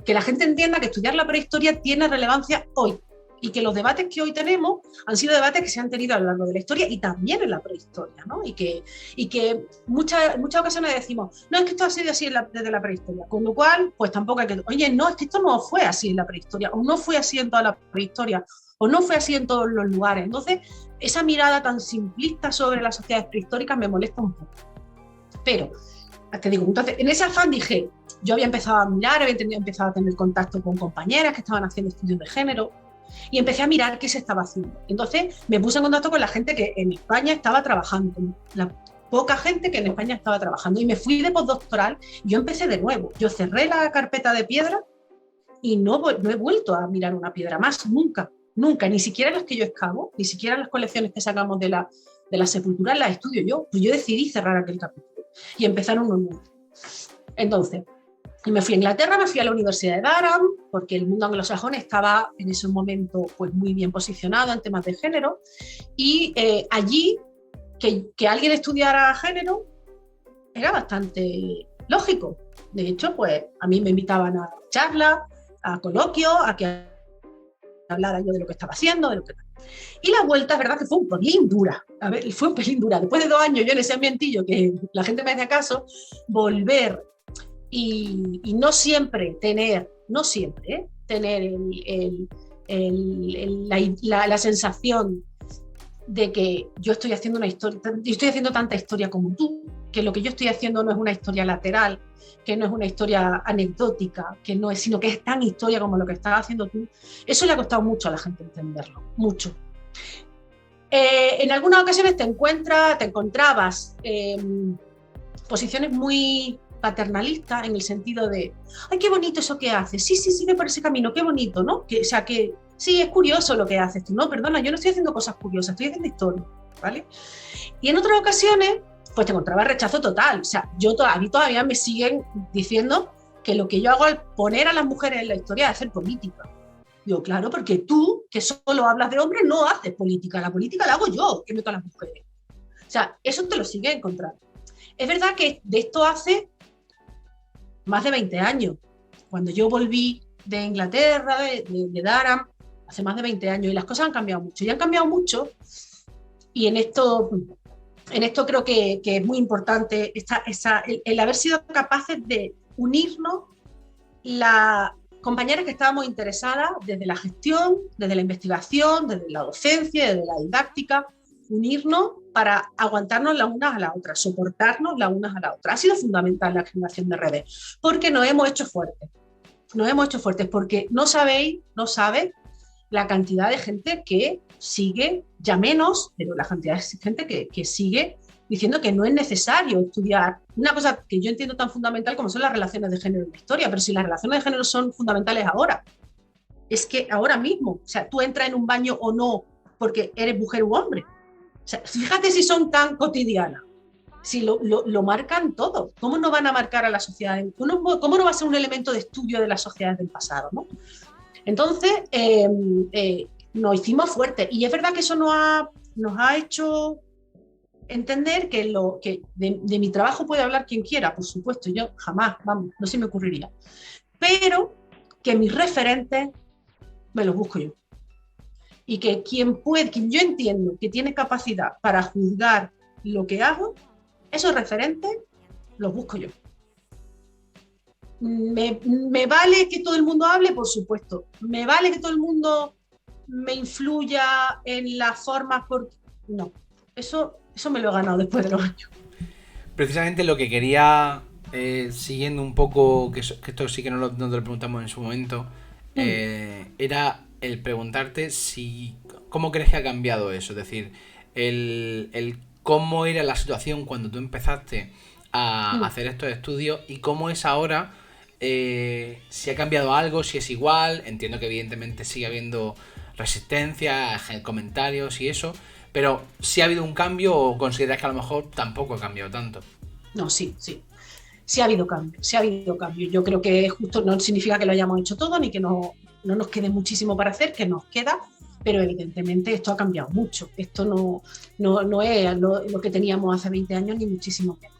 que la gente entienda que estudiar la prehistoria tiene relevancia hoy, y que los debates que hoy tenemos han sido debates que se han tenido a lo largo de la historia y también en la prehistoria, ¿no? Y que muchas ocasiones decimos, no, es que esto ha sido así desde la prehistoria, con lo cual, pues tampoco hay que, oye, no, es que esto no fue así en la prehistoria, o no fue así en toda la prehistoria, o no fue así en todos los lugares. Entonces, esa mirada tan simplista sobre las sociedades prehistóricas me molesta un poco. Pero, te digo, entonces, en ese afán dije, yo había empezado a mirar, empezado a tener contacto con compañeras que estaban haciendo estudios de género, y empecé a mirar qué se estaba haciendo. Entonces me puse en contacto con la gente que en España estaba trabajando, con la poca gente que en España estaba trabajando, y me fui de postdoctoral y yo empecé de nuevo. Yo cerré la carpeta de piedra y no he vuelto a mirar una piedra más, nunca, ni siquiera las que yo excavo, ni siquiera las colecciones que sacamos de la sepultura las estudio yo. Pues yo decidí cerrar aquel capítulo y empezar uno nuevo. Entonces, me fui a Inglaterra, me fui a la Universidad de Durham, porque el mundo anglosajón estaba en ese momento pues, muy bien posicionado en temas de género, y allí que alguien estudiara género era bastante lógico. De hecho, pues a mí me invitaban a charlas, a coloquios, a que hablara yo de lo que estaba haciendo, de lo que... Y la vuelta, es verdad que fue un pelín dura. A ver, fue un pelín dura. Después de 2 años yo en ese ambientillo, que la gente me hacía caso, volver y no siempre tener la sensación de que yo estoy haciendo una historia, yo estoy haciendo tanta historia como tú, que lo que yo estoy haciendo no es una historia lateral, que no es una historia anecdótica, sino que es tan historia como lo que estás haciendo tú. Eso le ha costado mucho a la gente entenderlo, mucho. En algunas ocasiones te encontrabas posiciones muy paternalistas, en el sentido de, ay, qué bonito eso que haces, sí, sigue por ese camino, qué bonito, ¿no? O sea, que sí, es curioso lo que haces tú, no, perdona, yo no estoy haciendo cosas curiosas, estoy haciendo historia, ¿vale? Y en otras ocasiones, pues te encontraba rechazo total, o sea, a mí todavía me siguen diciendo que lo que yo hago al poner a las mujeres en la historia es hacer política. Digo, claro, porque tú, que solo hablas de hombres, no haces política, la política la hago yo, que meto a las mujeres. O sea, eso te lo sigue encontrando. Es verdad que de esto hace más de 20 años. Cuando yo volví de Inglaterra, de Durham, hace más de 20 años, y las cosas han cambiado mucho. Y han cambiado mucho, y en esto creo que es muy importante el haber sido capaces de unirnos las compañeras que estábamos interesadas desde la gestión, desde la investigación, desde la docencia, desde la didáctica, unirnos para aguantarnos las unas a las otras, soportarnos las unas a las otras. Ha sido fundamental la generación de redes, porque nos hemos hecho fuertes. Porque no sabes la cantidad de gente que sigue, ya menos, pero la cantidad de gente que sigue diciendo que no es necesario estudiar una cosa que yo entiendo tan fundamental como son las relaciones de género en la historia, pero si las relaciones de género son fundamentales ahora, es que ahora mismo, o sea, tú entras en un baño o no porque eres mujer u hombre. O sea, fíjate si son tan cotidianas, si lo marcan todo. ¿Cómo no van a marcar a la sociedad? ¿Cómo no va a ser un elemento de estudio de las sociedades del pasado, ¿no? Entonces, nos hicimos fuertes. Y es verdad que eso nos ha hecho entender que de mi trabajo puede hablar quien quiera, por supuesto, yo jamás, vamos, no se me ocurriría. Pero que mis referentes me los busco yo. Y que quien yo entiendo que tiene capacidad para juzgar lo que hago, esos referentes los busco yo. ¿Me vale que todo el mundo hable? Por supuesto. ¿Me vale que todo el mundo me influya en las formas? No. Eso me lo he ganado después de los años. Precisamente lo que quería, siguiendo un poco, que esto sí que no lo preguntamos en su momento, era el preguntarte cómo crees que ha cambiado eso. Es decir, el cómo era la situación cuando tú empezaste a Mm. hacer estos estudios y cómo es ahora, si ha cambiado algo, si es igual. Entiendo que evidentemente sigue habiendo resistencia, comentarios y eso, pero si ha habido un cambio o consideras que a lo mejor tampoco ha cambiado tanto. No, sí, sí. Sí ha habido cambio, sí ha habido cambio. Yo creo que justo no significa que lo hayamos hecho todo ni que no nos quede muchísimo para hacer, que nos queda, pero evidentemente esto ha cambiado mucho. Esto no es lo que teníamos hace 20 años, ni muchísimo menos.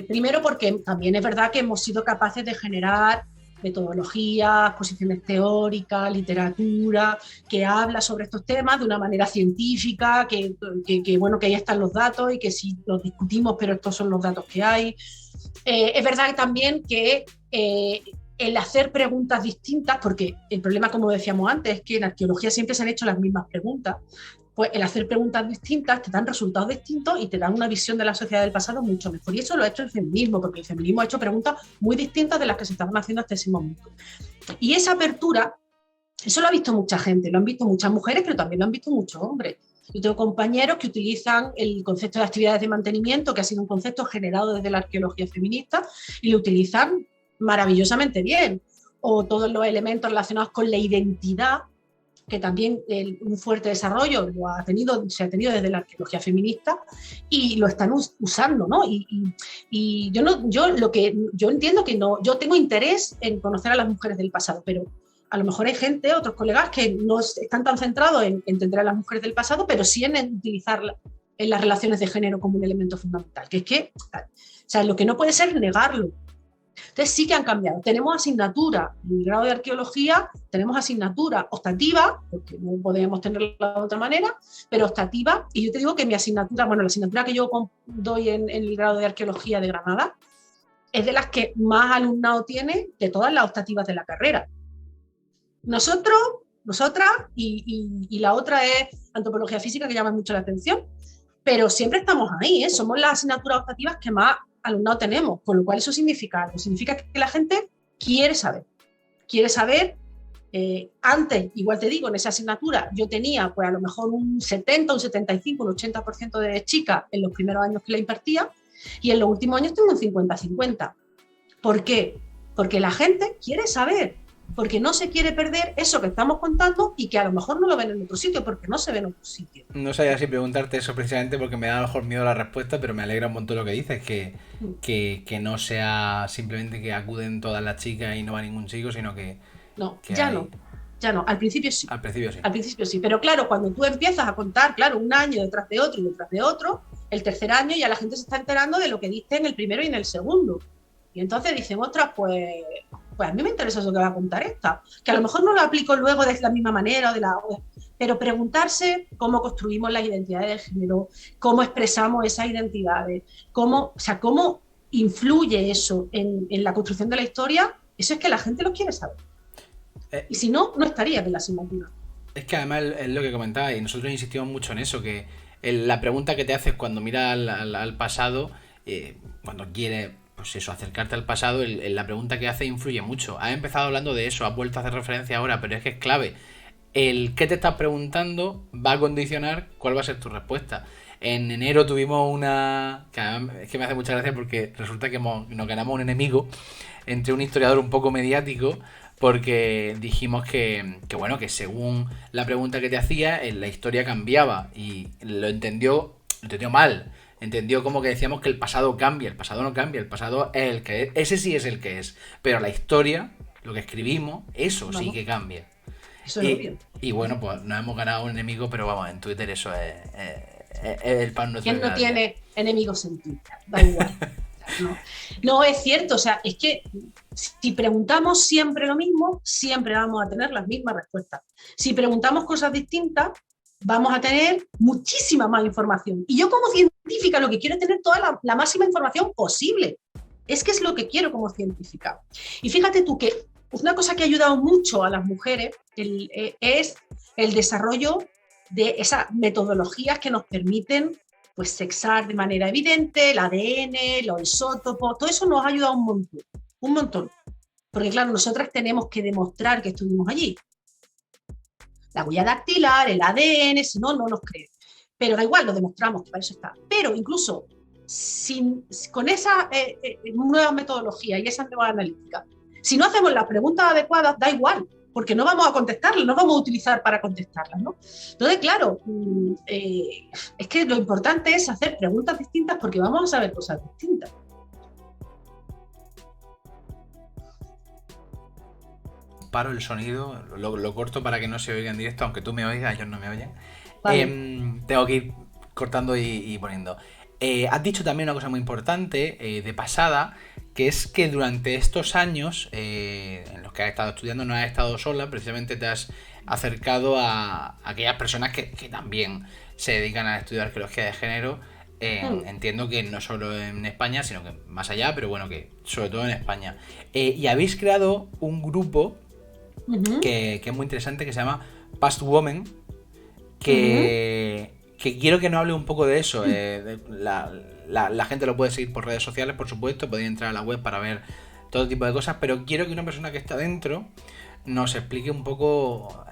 Primero porque también es verdad que hemos sido capaces de generar metodologías, posiciones teóricas, literatura, que habla sobre estos temas de una manera científica, bueno, que ahí están los datos y que si los discutimos, pero estos son los datos que hay. Es verdad también que el hacer preguntas distintas, porque el problema, como decíamos antes, es que en arqueología siempre se han hecho las mismas preguntas, pues el hacer preguntas distintas te dan resultados distintos y te dan una visión de la sociedad del pasado mucho mejor. Y eso lo ha hecho el feminismo, porque el feminismo ha hecho preguntas muy distintas de las que se estaban haciendo hasta ese momento. Y esa apertura, eso lo ha visto mucha gente, lo han visto muchas mujeres, pero también lo han visto muchos hombres. Yo tengo compañeros que utilizan el concepto de actividades de mantenimiento, que ha sido un concepto generado desde la arqueología feminista, y lo utilizan maravillosamente bien. O todos los elementos relacionados con la identidad, que también un fuerte desarrollo se ha tenido desde la arqueología feminista y lo están usando, ¿no? Y yo entiendo que no, yo tengo interés en conocer a las mujeres del pasado, pero a lo mejor hay gente, otros colegas, que no están tan centrados en entender a las mujeres del pasado, pero sí en utilizar en las relaciones de género como un elemento fundamental, que es que, o sea, lo que no puede ser es negarlo. Entonces sí que han cambiado. Tenemos asignatura en el grado de arqueología, tenemos asignatura optativa, porque no podemos tenerla de otra manera, pero optativa. Y yo te digo que mi asignatura, bueno, la asignatura que yo doy en el grado de arqueología de Granada, es de las que más alumnado tiene de todas las optativas de la carrera. Nosotros, nosotras, y la otra es antropología física, que llama mucho la atención, pero siempre estamos ahí, ¿eh? Somos las asignaturas optativas que más alumnado tenemos, con lo cual eso significa algo, significa que la gente quiere saber. Antes, igual te digo, en esa asignatura yo tenía pues a lo mejor un 70, un 75, un 80% de chicas en los primeros años que la impartía, y en los últimos años tengo un 50-50. ¿Por qué? Porque la gente quiere saber, porque no se quiere perder eso que estamos contando y que a lo mejor no lo ven en otro sitio, porque no se ve en otro sitio. No sabía si preguntarte eso precisamente porque me da a lo mejor miedo la respuesta, pero me alegra un montón lo que dices, que no sea simplemente que acuden todas las chicas y no va ningún chico, sino No, que ya hay... no, ya no, al principio sí. Al principio sí. Al principio sí, pero claro, cuando tú empiezas a contar, claro, un año detrás de otro y detrás de otro, el tercer año ya la gente se está enterando de lo que dice en el primero y en el segundo. Y entonces dicen, ostras, pues a mí me interesa eso que va a contar esta. Que a lo mejor no lo aplico luego de la misma manera, pero preguntarse cómo construimos las identidades de género, cómo expresamos esas identidades, cómo influye eso en la construcción de la historia, eso es que la gente lo quiere saber. Y si no, no estaría en la asignatura. Es que además es lo que comentaba y nosotros insistimos mucho en eso, que la pregunta que te haces cuando miras al pasado, cuando quieres, pues eso, acercarte al pasado, la pregunta que haces influye mucho. Has empezado hablando de eso, has vuelto a hacer referencia ahora, pero es que es clave. El qué te estás preguntando va a condicionar cuál va a ser tu respuesta. En enero tuvimos una... que es que me hace mucha gracia porque resulta que nos ganamos un enemigo entre un historiador un poco mediático porque dijimos bueno, que según la pregunta que te hacía, la historia cambiaba y lo entendió mal. Entendió como que decíamos que el pasado cambia, el pasado no cambia, el pasado es el que es, ese sí es el que es, pero la historia, lo que escribimos, eso Vamos, sí que cambia. eso es obvio. Y bueno, pues nos hemos ganado un enemigo, pero vamos, en Twitter eso es el pan nuestro. ¿Quién no tiene enemigos en Twitter? Da igual. No, es cierto, o sea, es que si preguntamos siempre lo mismo, siempre vamos a tener las mismas respuestas. Si preguntamos cosas distintas, vamos a tener muchísima más información. Y yo como científica lo que quiero es tener toda la máxima información posible. Es que es lo que quiero como científica. Y fíjate tú que una cosa que ha ayudado mucho a las mujeres es el desarrollo de esas metodologías que nos permiten pues sexar de manera evidente, el ADN, los isótopos, todo eso nos ha ayudado un montón. Porque claro, nosotras tenemos que demostrar que estuvimos allí. La huella dactilar, el ADN, si no, no nos creen. pero da igual, lo demostramos, que para eso está. Pero incluso con esa nueva metodología y esa nueva analítica, si no hacemos las preguntas adecuadas, da igual, porque no vamos a contestarlas, no vamos a utilizar para contestarlas, ¿no? Entonces, claro, es que lo importante es hacer preguntas distintas porque vamos a saber cosas distintas. Paro el sonido, lo corto para que no se oiga en directo, aunque tú me oigas, ellos no me oyen. Vale. Tengo que ir cortando y poniendo. Has dicho también una cosa muy importante, de pasada, que es que durante estos años en los que has estado estudiando no has estado sola, precisamente te has acercado a aquellas personas que también se dedican a estudiar arqueología de género. Entiendo que no solo en España, sino que más allá, pero bueno, que sobre todo en España. Y habéis creado un grupo que es muy interesante, que se llama Past Women, que quiero que nos hable un poco de eso. La gente lo puede seguir por redes sociales, por supuesto, podéis entrar a la web para ver todo tipo de cosas, pero quiero que una persona que está dentro nos explique un poco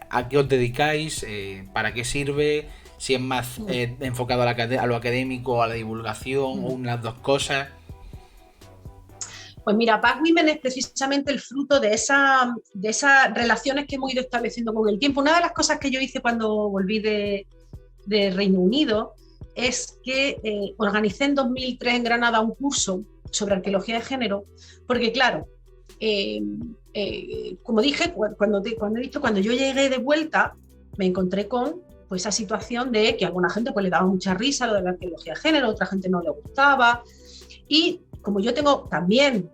a qué os dedicáis, para qué sirve, si es más enfocado a lo académico, a la divulgación, o unas dos cosas. Pues mira, Past Women es precisamente el fruto de esas relaciones que hemos ido estableciendo con el tiempo. Una de las cosas que yo hice cuando volví de Reino Unido es que organicé en 2003 en Granada un curso sobre arqueología de género, porque claro, como dije, cuando yo llegué de vuelta, me encontré con pues, esa situación de que a alguna gente pues, le daba mucha risa lo de la arqueología de género, a otra gente no le gustaba, y como yo tengo también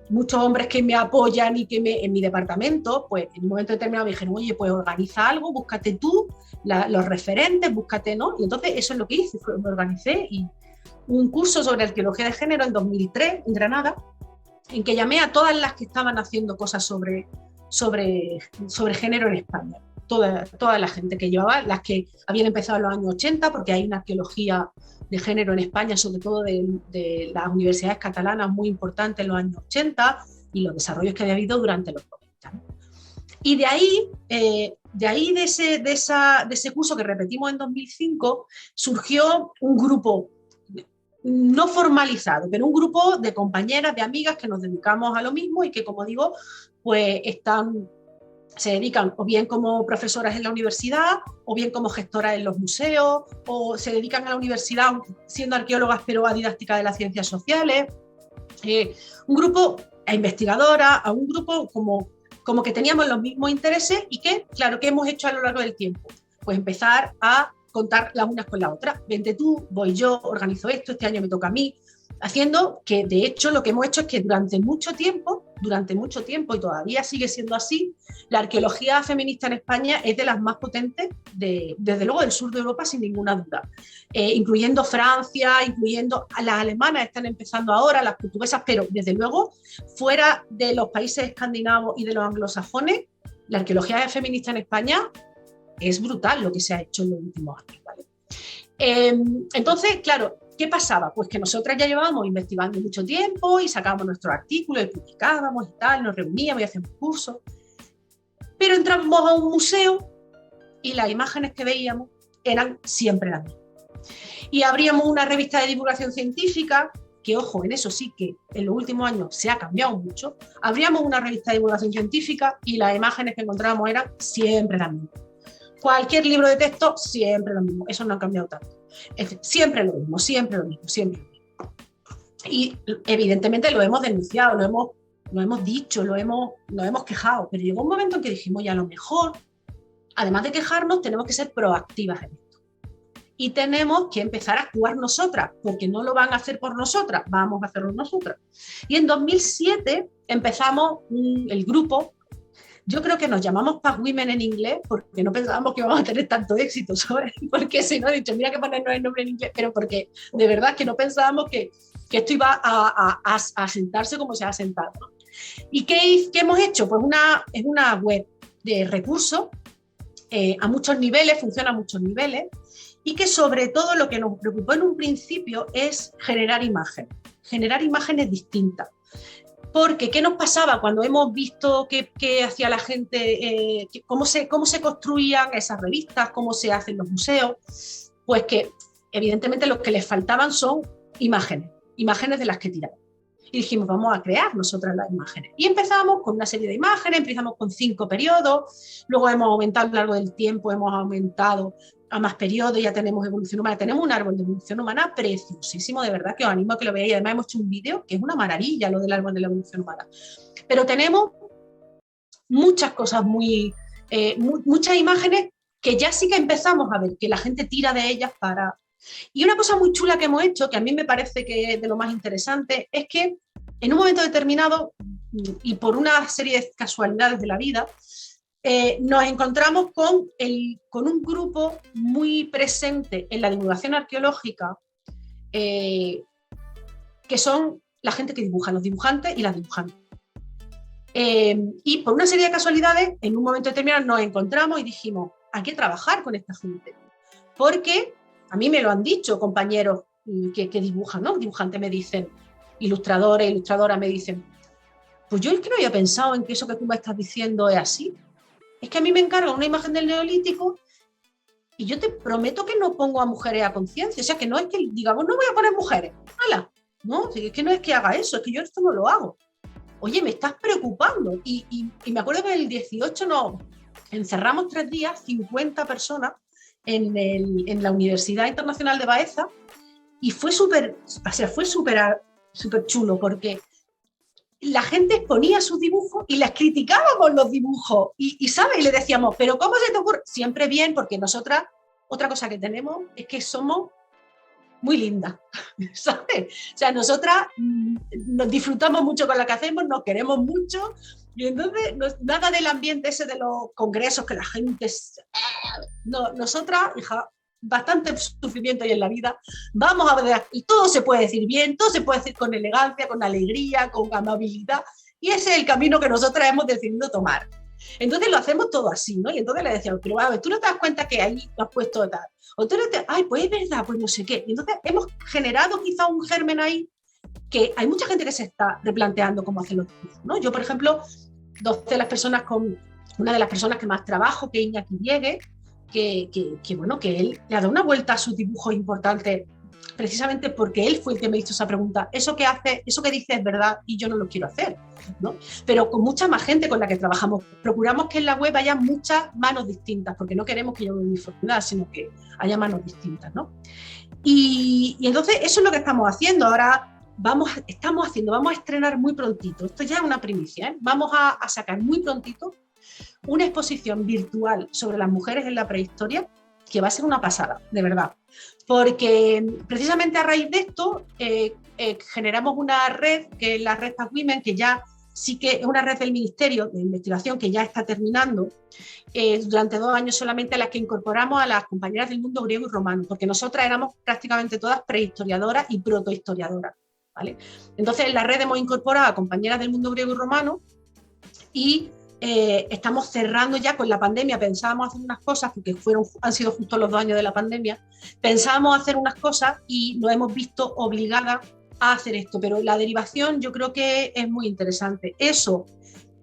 muchos hombres que me apoyan y que en mi departamento, pues en un momento determinado me dijeron, oye, pues organiza algo, búscate tú los referentes, búscate, ¿no? Y entonces eso es lo que hice, me organicé y un curso sobre arqueología de género en 2003 en Granada, en que llamé a todas las que estaban haciendo cosas sobre género en España. Toda la gente que llevaba, las que habían empezado en los años 80, porque hay una arqueología de género en España, sobre todo de las universidades catalanas, muy importante en los años 80 y los desarrollos que había habido durante los 90. ¿No? Y de ahí de ese curso que repetimos en 2005, surgió un grupo no formalizado, pero un grupo de compañeras, de amigas que nos dedicamos a lo mismo y que, como digo, pues se dedican o bien como profesoras en la universidad, o bien como gestoras en los museos, o se dedican a la universidad siendo arqueólogas, pero a didáctica de las ciencias sociales. Un grupo a investigadoras, a un grupo como que teníamos los mismos intereses y que, claro, ¿qué hemos hecho a lo largo del tiempo? Pues empezar a contar las unas con las otras. Vente tú, voy yo, organizo esto, este año me toca a mí, haciendo que, de hecho, lo que hemos hecho es que durante mucho tiempo, y todavía sigue siendo así, la arqueología feminista en España es de las más potentes, desde luego del sur de Europa, sin ninguna duda, incluyendo Francia, incluyendo a las alemanas, están empezando ahora, las portuguesas, pero desde luego, fuera de los países escandinavos y de los anglosajones, la arqueología feminista en España es brutal lo que se ha hecho en los últimos años, ¿vale? Entonces, claro, ¿qué pasaba? Pues que nosotras ya llevábamos investigando mucho tiempo y sacábamos nuestros artículos y publicábamos y tal, nos reuníamos y hacíamos cursos, pero entramos a un museo y las imágenes que veíamos eran siempre las mismas. Y abríamos una revista de divulgación científica, que ojo, en eso sí que en los últimos años se ha cambiado mucho, abríamos una revista de divulgación científica y las imágenes que encontrábamos eran siempre las mismas. Cualquier libro de texto, siempre lo mismo. Eso no ha cambiado tanto. Siempre lo mismo, siempre lo mismo, siempre lo mismo. Y evidentemente lo hemos denunciado, lo hemos dicho, nos hemos quejado, pero llegó un momento en que dijimos, ya a lo mejor, además de quejarnos, tenemos que ser proactivas en esto. Y tenemos que empezar a actuar nosotras, porque no lo van a hacer por nosotras, vamos a hacerlo nosotras. Y en 2007 empezamos el grupo. Yo creo que nos llamamos Past Women en inglés porque no pensábamos que íbamos a tener tanto éxito, ¿sabes? Porque si no he dicho, mira que ponernos el nombre en inglés, pero porque de verdad que no pensábamos que esto iba a sentarse como se ha sentado, ¿no? ¿Y qué hemos hecho? Pues es una web de recursos a muchos niveles, funciona a muchos niveles, y que sobre todo lo que nos preocupó en un principio es generar imágenes distintas. Porque, ¿qué nos pasaba cuando hemos visto qué hacía la gente, cómo se construían esas revistas, cómo se hacen los museos? pues que evidentemente lo que les faltaban son imágenes de las que tirar. Y dijimos, vamos a crear nosotras las imágenes. Y empezamos con una serie de imágenes, empezamos con 5 periodos, luego hemos aumentado a lo largo del tiempo, hemos aumentado a más periodos, ya tenemos evolución humana, tenemos un árbol de evolución humana preciosísimo, de verdad que os animo a que lo veáis. Además hemos hecho un vídeo que es una maravilla lo del árbol de la evolución humana. Pero tenemos muchas cosas muchas imágenes que ya sí que empezamos a ver, que la gente tira de ellas para... Y una cosa muy chula que hemos hecho, que a mí me parece que es de lo más interesante, es que en un momento determinado, y por una serie de casualidades de la vida, nos encontramos con un grupo muy presente en la divulgación arqueológica, que son la gente que dibuja, los dibujantes y las dibujantes. Y por una serie de casualidades, en un momento determinado nos encontramos y dijimos, hay que trabajar con esta gente, porque a mí me lo han dicho compañeros que dibujan, ¿no? Dibujantes me dicen, ilustradores, ilustradoras me dicen, pues yo es que no había pensado en que eso que tú me estás diciendo es así. Es que a mí me encargan una imagen del Neolítico y yo te prometo que no pongo a mujeres a conciencia. O sea, que no es que digamos, no voy a poner mujeres. ¡Hala! No, es que no es que haga eso, es que yo esto no lo hago. Oye, me estás preocupando. Y me acuerdo que en el 18 nos encerramos 3 días, 50 personas en la Universidad Internacional de Baeza, y fue súper chulo, porque la gente exponía sus dibujos y les criticábamos los dibujos, y ¿sabes? Y le decíamos, pero ¿cómo se te ocurre? Siempre bien, porque nosotras, otra cosa que tenemos es que somos muy lindas, ¿sabes? O sea, nosotras nos disfrutamos mucho con lo que hacemos, nos queremos mucho, y entonces nada del ambiente ese de los congresos que la gente... No, nosotras, hija, bastante sufrimiento hay en la vida, vamos a ver, y todo se puede decir bien, todo se puede decir con elegancia, con alegría, con amabilidad, y ese es el camino que nosotras hemos decidido tomar. Entonces lo hacemos todo así, ¿no? Y entonces le decíamos, pero a ver, tú no te das cuenta que ahí lo has puesto tal, o tú no te, ay, pues es verdad, pues no sé qué. Y entonces hemos generado quizá un germen ahí que hay mucha gente que se está replanteando cómo hacer los dibujos, ¿no? Yo, por ejemplo, una de las personas que más trabajo, que es Iñaki Diegue, bueno, que él le ha dado una vuelta a sus dibujos importantes precisamente porque él fue el que me hizo esa pregunta, eso que dice es verdad y yo no lo quiero hacer, ¿no? Pero con mucha más gente con la que trabajamos, procuramos que en la web haya muchas manos distintas, porque no queremos que yo me uniformidad, sino que haya manos distintas, ¿no? Y entonces eso es lo que estamos haciendo. Ahora vamos a estrenar muy prontito, esto ya es una primicia, ¿eh? Vamos a sacar muy prontito una exposición virtual sobre las mujeres en la prehistoria, que va a ser una pasada, de verdad. Porque precisamente a raíz de esto generamos una red, que es la red Past Women, que ya sí que es una red del Ministerio de Investigación que ya está terminando, durante 2 años solamente, a las que incorporamos a las compañeras del mundo griego y romano, porque nosotras éramos prácticamente todas prehistoriadoras y protohistoriadoras, ¿vale? Entonces en la red hemos incorporado a compañeras del mundo griego y romano y estamos cerrando ya con la pandemia. Pensábamos hacer unas cosas, porque han sido justo los 2 años de la pandemia, pensábamos hacer unas cosas y nos hemos visto obligadas a hacer esto, pero la derivación yo creo que es muy interesante. Eso,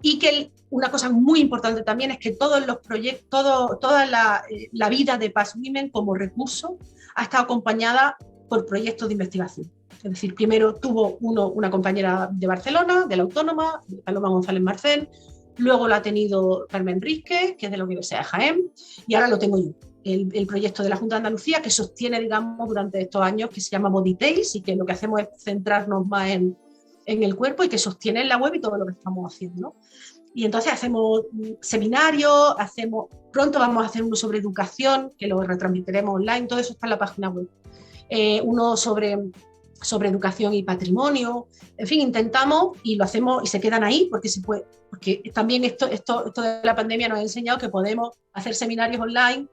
y que una cosa muy importante también es que todos los proyectos, toda la vida de Past Women como recurso ha estado acompañada por proyectos de investigación. Es decir, primero tuvo una compañera de Barcelona, de la Autónoma, Paloma González Marcén, luego lo ha tenido Carmen Rizque, que es de la Universidad de Jaén, y ahora lo tengo yo, el proyecto de la Junta de Andalucía, que sostiene, digamos, durante estos años, que se llama Body Tales, y que lo que hacemos es centrarnos más en el cuerpo, y que sostiene en la web y todo lo que estamos haciendo, ¿no? Y entonces hacemos seminarios, pronto vamos a hacer uno sobre educación, que lo retransmitiremos online, todo eso está en la página web. Uno sobre educación y patrimonio, en fin, intentamos y lo hacemos y se quedan ahí porque se puede, porque también esto de la pandemia nos ha enseñado que podemos hacer seminarios online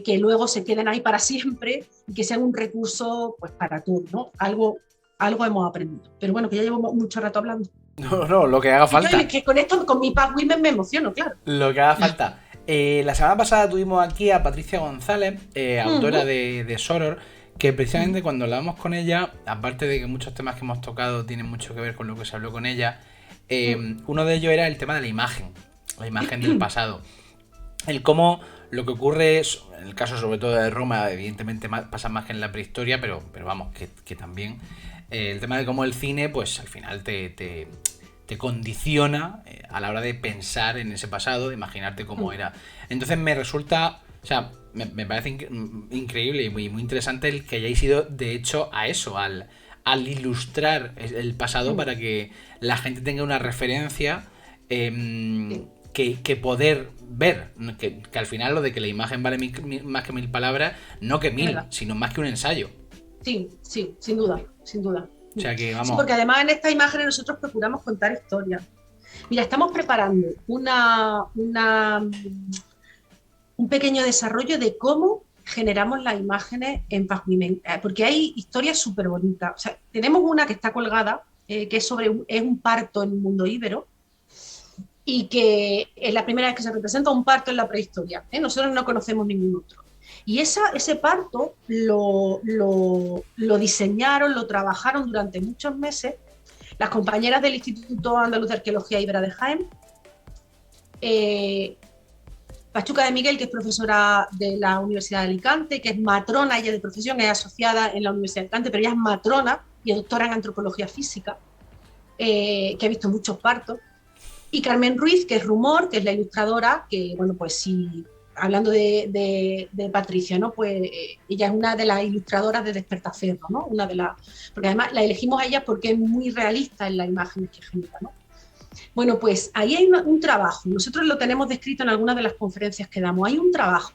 que luego se queden ahí para siempre y que sean un recurso pues para todos, ¿no? Algo hemos aprendido. Pero bueno, que ya llevo mucho rato hablando. No, lo que haga falta. Yo, que con esto, con mi Past Women me emociono, claro. Lo que haga falta. La semana pasada tuvimos aquí a Patricia González, autora de Soror, que precisamente cuando hablamos con ella, aparte de que muchos temas que hemos tocado tienen mucho que ver con lo que se habló con ella, uno de ellos era el tema de la imagen del pasado. el cómo lo que ocurre es, en el caso sobre todo de Roma, evidentemente pasa más que en la prehistoria, pero vamos, que también el tema de cómo el cine, pues al final te condiciona a la hora de pensar en ese pasado, de imaginarte cómo era. Entonces me resulta, o sea, me parece increíble y muy interesante el que hayáis ido de hecho a eso, al ilustrar el pasado para que la gente tenga una referencia que poder ver, que al final lo de que la imagen vale más que 1000 palabras, no que 1000, sino más que un ensayo. Sí, sí, sin duda, sin duda. O sea que vamos. Sí, porque además en estas imágenes nosotros procuramos contar historias. Mira, estamos preparando un pequeño desarrollo de cómo generamos las imágenes en Pazmimen, porque hay historias súper bonitas. O sea, tenemos una que está colgada, que es un parto en el mundo íbero, y que es la primera vez que se representa un parto en la prehistoria. Nosotros no conocemos ningún otro. Y ese parto lo diseñaron, lo trabajaron durante muchos meses las compañeras del Instituto Andaluz de Arqueología Ibera de Jaén, Pachuca de Miguel, que es profesora de la Universidad de Alicante, que es matrona, ella de profesión, es asociada en la Universidad de Alicante, pero ella es matrona y doctora en antropología física, que ha visto muchos partos, y Carmen Ruiz, que es Rumor, que es la ilustradora, que, bueno, pues sí, hablando de Patricia, ¿no? Pues ella es una de las ilustradoras de Despertaferro, ¿no? Porque además la elegimos a ella porque es muy realista en las imágenes que genera, ¿no? Bueno, pues ahí hay un trabajo, nosotros lo tenemos descrito en algunas de las conferencias que damos, hay un trabajo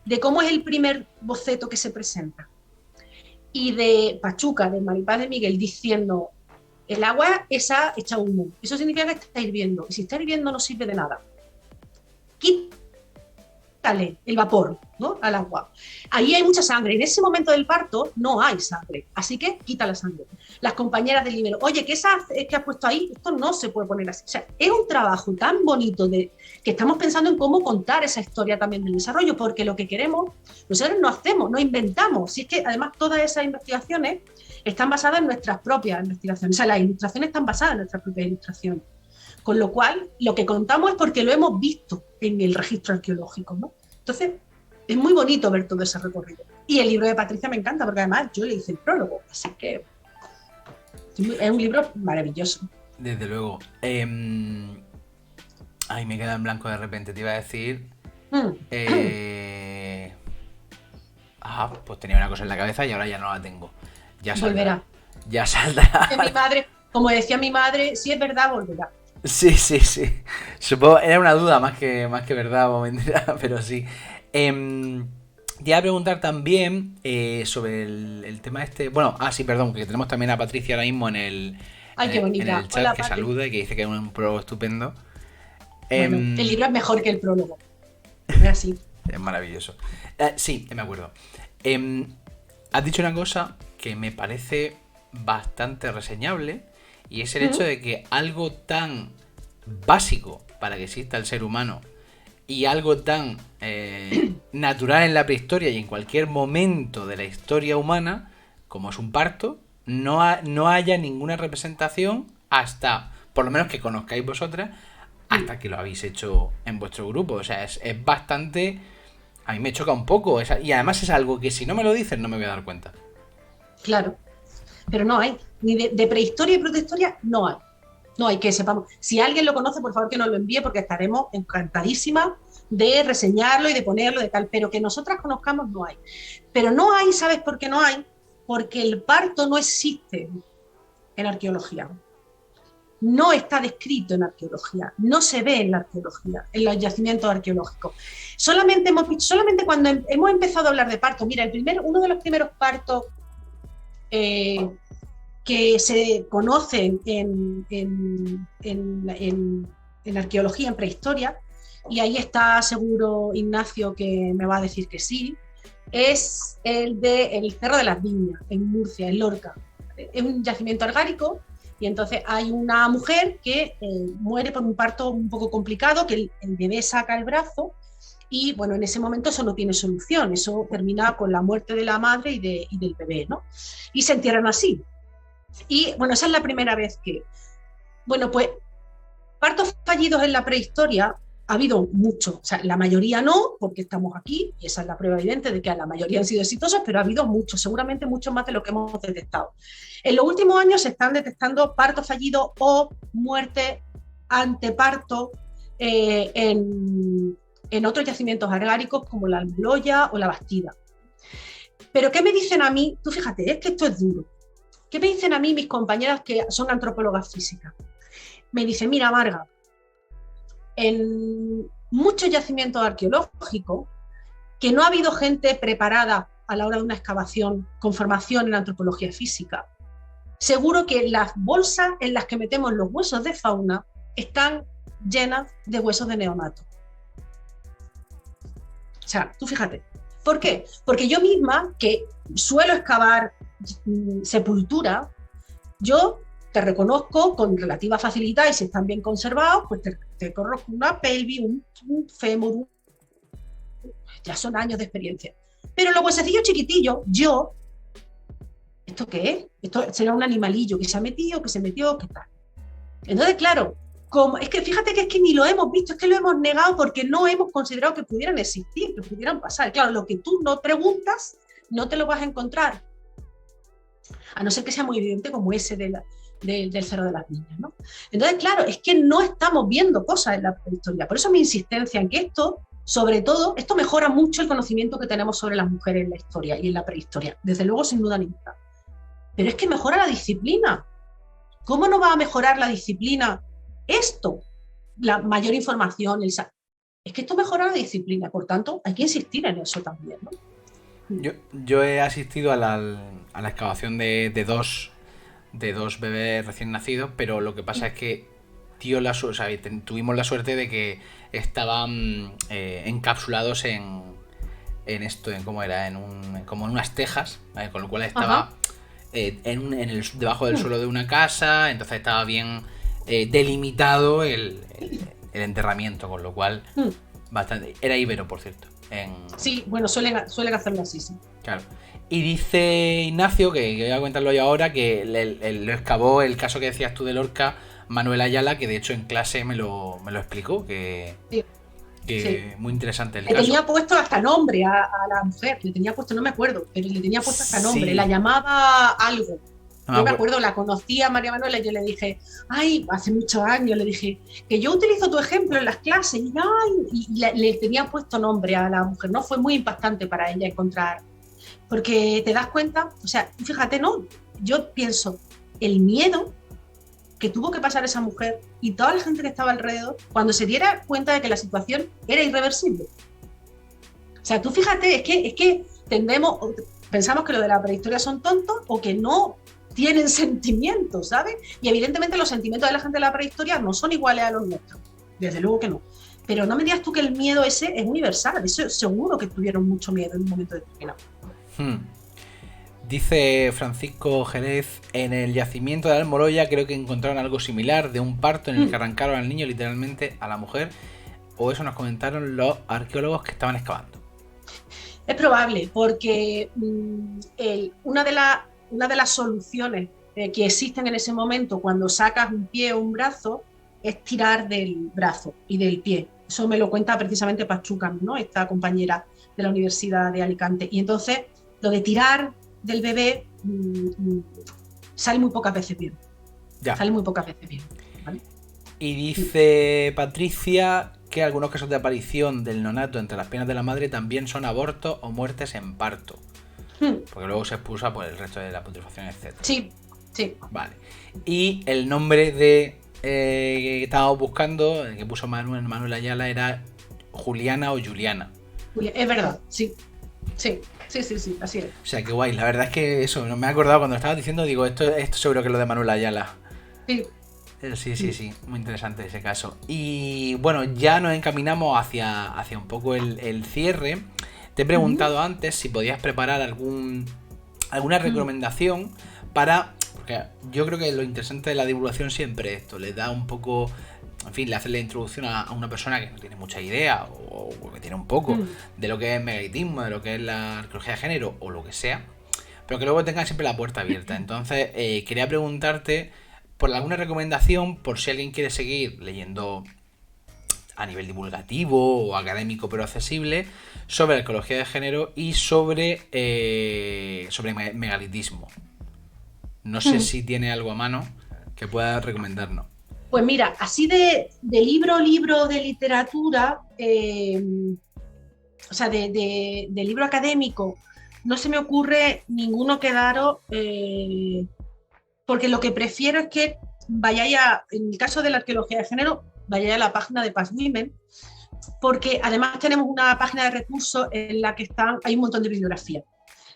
de cómo es el primer boceto que se presenta, y de Pachuca, de Maripaz de Miguel, diciendo, el agua esa echa humo, eso significa que está hirviendo, y si está hirviendo no sirve de nada. Quítale el vapor, ¿no?, al agua. Ahí hay mucha sangre. En ese momento del parto no hay sangre, así que quita la sangre. Las compañeras del libro, oye, ¿qué que has puesto ahí? Esto no se puede poner así. O sea, es un trabajo tan bonito que estamos pensando en cómo contar esa historia también del desarrollo, porque lo que queremos, nosotros no hacemos, no inventamos. Si es que además todas esas investigaciones están basadas en nuestras propias investigaciones. O sea, las ilustraciones están basadas en nuestras propias ilustraciones. Con lo cual, lo que contamos es porque lo hemos visto en el registro arqueológico, ¿no? Entonces, es muy bonito ver todo ese recorrido. Y el libro de Patricia me encanta, porque además yo le hice el prólogo, así que es un libro maravilloso. Desde luego. Ay, me queda en blanco de repente, te iba a decir... pues tenía una cosa en la cabeza y ahora ya no la tengo. Ya saldrá. Volverá. Ya saldrá. Mi madre, como decía mi madre, si es verdad, volverá. Sí. Supongo, era una duda más que verdad o mentira, pero sí. Te iba a preguntar también sobre el tema este. Bueno, sí, perdón, que tenemos también a Patricia ahora mismo en el chat. Hola, que saluda y que dice que es un prólogo estupendo. Bueno, el libro es mejor que el prólogo. Es así. Es maravilloso. Sí, me acuerdo. Has dicho una cosa que me parece bastante reseñable, y es el hecho de que algo tan básico para que exista el ser humano y algo tan natural en la prehistoria y en cualquier momento de la historia humana como es un parto, no haya ninguna representación hasta, por lo menos que conozcáis vosotras, hasta que lo habéis hecho en vuestro grupo. O sea, es bastante... A mí me choca un poco, y además es algo que si no me lo dicen no me voy a dar cuenta. Claro, pero no hay, ni de prehistoria y protohistoria no hay. No hay, que sepamos. Si alguien lo conoce, por favor que nos lo envíe, porque estaremos encantadísimas de reseñarlo y de ponerlo de tal, pero que nosotras conozcamos no hay. Pero no hay, ¿sabes por qué no hay? Porque el parto no existe en arqueología. No está descrito en arqueología, no se ve en la arqueología, en los yacimientos arqueológicos. Solamente cuando hemos empezado a hablar de parto, mira, uno de los primeros partos que se conocen en arqueología, en prehistoria, y ahí está seguro Ignacio que me va a decir que sí, es el Cerro de las Viñas, en Murcia, en Lorca. Es un yacimiento argárico, y entonces hay una mujer que muere por un parto un poco complicado, que el bebé saca el brazo, y bueno, en ese momento eso no tiene solución, eso termina con la muerte de la madre y del bebé, ¿no? Y se entierran así. Y bueno, esa es la primera vez que... Bueno, pues partos fallidos en la prehistoria Ha habido mucho, o sea, la mayoría no, porque estamos aquí, y esa es la prueba evidente de que la mayoría han sido exitosos, pero ha habido muchos, seguramente muchos más de lo que hemos detectado. En los últimos años se están detectando partos fallidos o muerte anteparto en otros yacimientos agregáricos como la Almoloya o la Bastida. Pero ¿qué me dicen a mí? Tú fíjate, es que esto es duro. ¿Qué me dicen a mí mis compañeras que son antropólogas físicas? Me dicen, mira, Marga, en muchos yacimientos arqueológicos que no ha habido gente preparada a la hora de una excavación con formación en antropología física. Seguro que las bolsas en las que metemos los huesos de fauna están llenas de huesos de neonato. O sea, tú fíjate. ¿Por qué? Porque yo misma, que suelo excavar sepultura, yo te reconozco con relativa facilidad y si están bien conservados, pues te conozco una pelvis, un fémur, ya son años de experiencia. Pero los huesecillos chiquitillos, yo, ¿esto qué es? Esto será un animalillo que se ha metido, que se metió, ¿qué tal? Entonces, claro, es que fíjate que es que ni lo hemos visto, es que lo hemos negado porque no hemos considerado que pudieran existir, que pudieran pasar. Claro, lo que tú no preguntas, no te lo vas a encontrar. A no ser que sea muy evidente como ese del Cerro de las Niñas, ¿no? Entonces, claro, es que no estamos viendo cosas en la prehistoria. Por eso mi insistencia en que esto, sobre todo, esto mejora mucho el conocimiento que tenemos sobre las mujeres en la historia y en la prehistoria. Desde luego, sin duda ninguna. Pero es que mejora la disciplina. ¿Cómo no va a mejorar la disciplina esto? La mayor información, es que esto mejora la disciplina, por tanto, hay que insistir en eso también, ¿no? Yo he asistido a la excavación de dos bebés recién nacidos, pero lo que pasa es que tuvimos la suerte de que estaban encapsulados en esto, ¿cómo era? Como en unas tejas, ¿vale? Con lo cual estaba debajo del suelo de una casa, entonces estaba bien delimitado el enterramiento, con lo cual bastante. Era íbero, por cierto. Sí, bueno, suelen hacerlo así, sí. Claro. Y dice Ignacio, que voy a comentarlo yo ahora, que lo excavó el caso que decías tú de Lorca, Manuel Ayala, que de hecho en clase me lo explicó, que muy interesante el caso. Le tenía puesto hasta nombre a la mujer, le tenía puesto, no me acuerdo, pero le tenía puesto hasta nombre, sí. La llamaba algo. Yo me acuerdo, la conocí a María Manuela y yo le dije, ay, hace muchos años, le dije, que yo utilizo tu ejemplo en las clases, y le tenía puesto nombre a la mujer, ¿no? Fue muy impactante para ella encontrar, porque te das cuenta, o sea, fíjate, ¿no? Yo pienso, el miedo que tuvo que pasar esa mujer y toda la gente que estaba alrededor cuando se diera cuenta de que la situación era irreversible. O sea, tú fíjate, es que pensamos que lo de la prehistoria son tontos o que no tienen sentimientos, ¿sabes? Y evidentemente los sentimientos de la gente de la prehistoria no son iguales a los nuestros, desde luego que no. Pero no me digas tú que el miedo ese es universal, eso seguro que tuvieron mucho miedo en un momento determinado. Dice Francisco Jerez, en el yacimiento de Almoloya creo que encontraron algo similar de un parto en el que arrancaron al niño literalmente a la mujer, o eso nos comentaron los arqueólogos que estaban excavando. Es probable, porque una de las soluciones que existen en ese momento cuando sacas un pie o un brazo es tirar del brazo y del pie. Eso me lo cuenta precisamente Pachuca, ¿no? Esta compañera de la Universidad de Alicante. Y entonces lo de tirar del bebé sale muy pocas veces bien. Ya. Sale muy pocas veces bien, ¿vale? Y dice Patricia que algunos casos de aparición del neonato entre las piernas de la madre también son abortos o muertes en parto. Porque luego se expulsa por el resto de la putrefacción, etc. Sí. Vale. Y el nombre de que estábamos buscando, el que puso Manuel Ayala, era Juliana o Juliana. Es verdad, sí, así es. O sea, qué guay. La verdad es que eso, no me he acordado cuando lo estabas diciendo, digo, esto seguro que es lo de Manuel Ayala. Sí, muy interesante ese caso. Y bueno, ya nos encaminamos hacia un poco el cierre. Te he preguntado antes si podías preparar alguna recomendación para... Porque yo creo que lo interesante de la divulgación siempre es esto, le da un poco... En fin, le hace la introducción a una persona que no tiene mucha idea o que tiene un poco de lo que es megalitismo, de lo que es la arqueología de género o lo que sea, pero que luego tenga siempre la puerta abierta. Entonces, quería preguntarte por alguna recomendación, por si alguien quiere seguir leyendo a nivel divulgativo o académico pero accesible sobre arqueología de género y sobre megalitismo. No sé si tiene algo a mano que pueda recomendarnos. Pues mira, así de libro de literatura, o sea, de libro académico, no se me ocurre ninguno que daros, porque lo que prefiero es que vayáis en el caso de la arqueología de género, vayáis a la página de Past Women, porque además tenemos una página de recursos en la que hay un montón de bibliografía.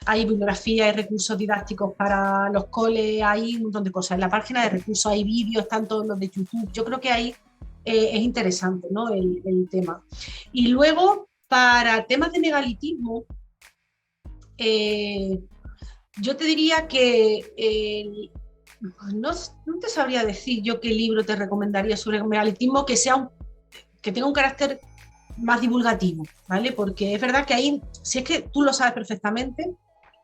Hay bibliografía, hay recursos didácticos para los coles, hay un montón de cosas. En la página de recursos hay vídeos, están todos los de YouTube. Yo creo que ahí es interesante, ¿no? el tema. Y luego, para temas de megalitismo, yo te diría que no te sabría decir yo qué libro te recomendaría sobre megalitismo que tenga un carácter más divulgativo, ¿vale? Porque es verdad que ahí, si es que tú lo sabes perfectamente,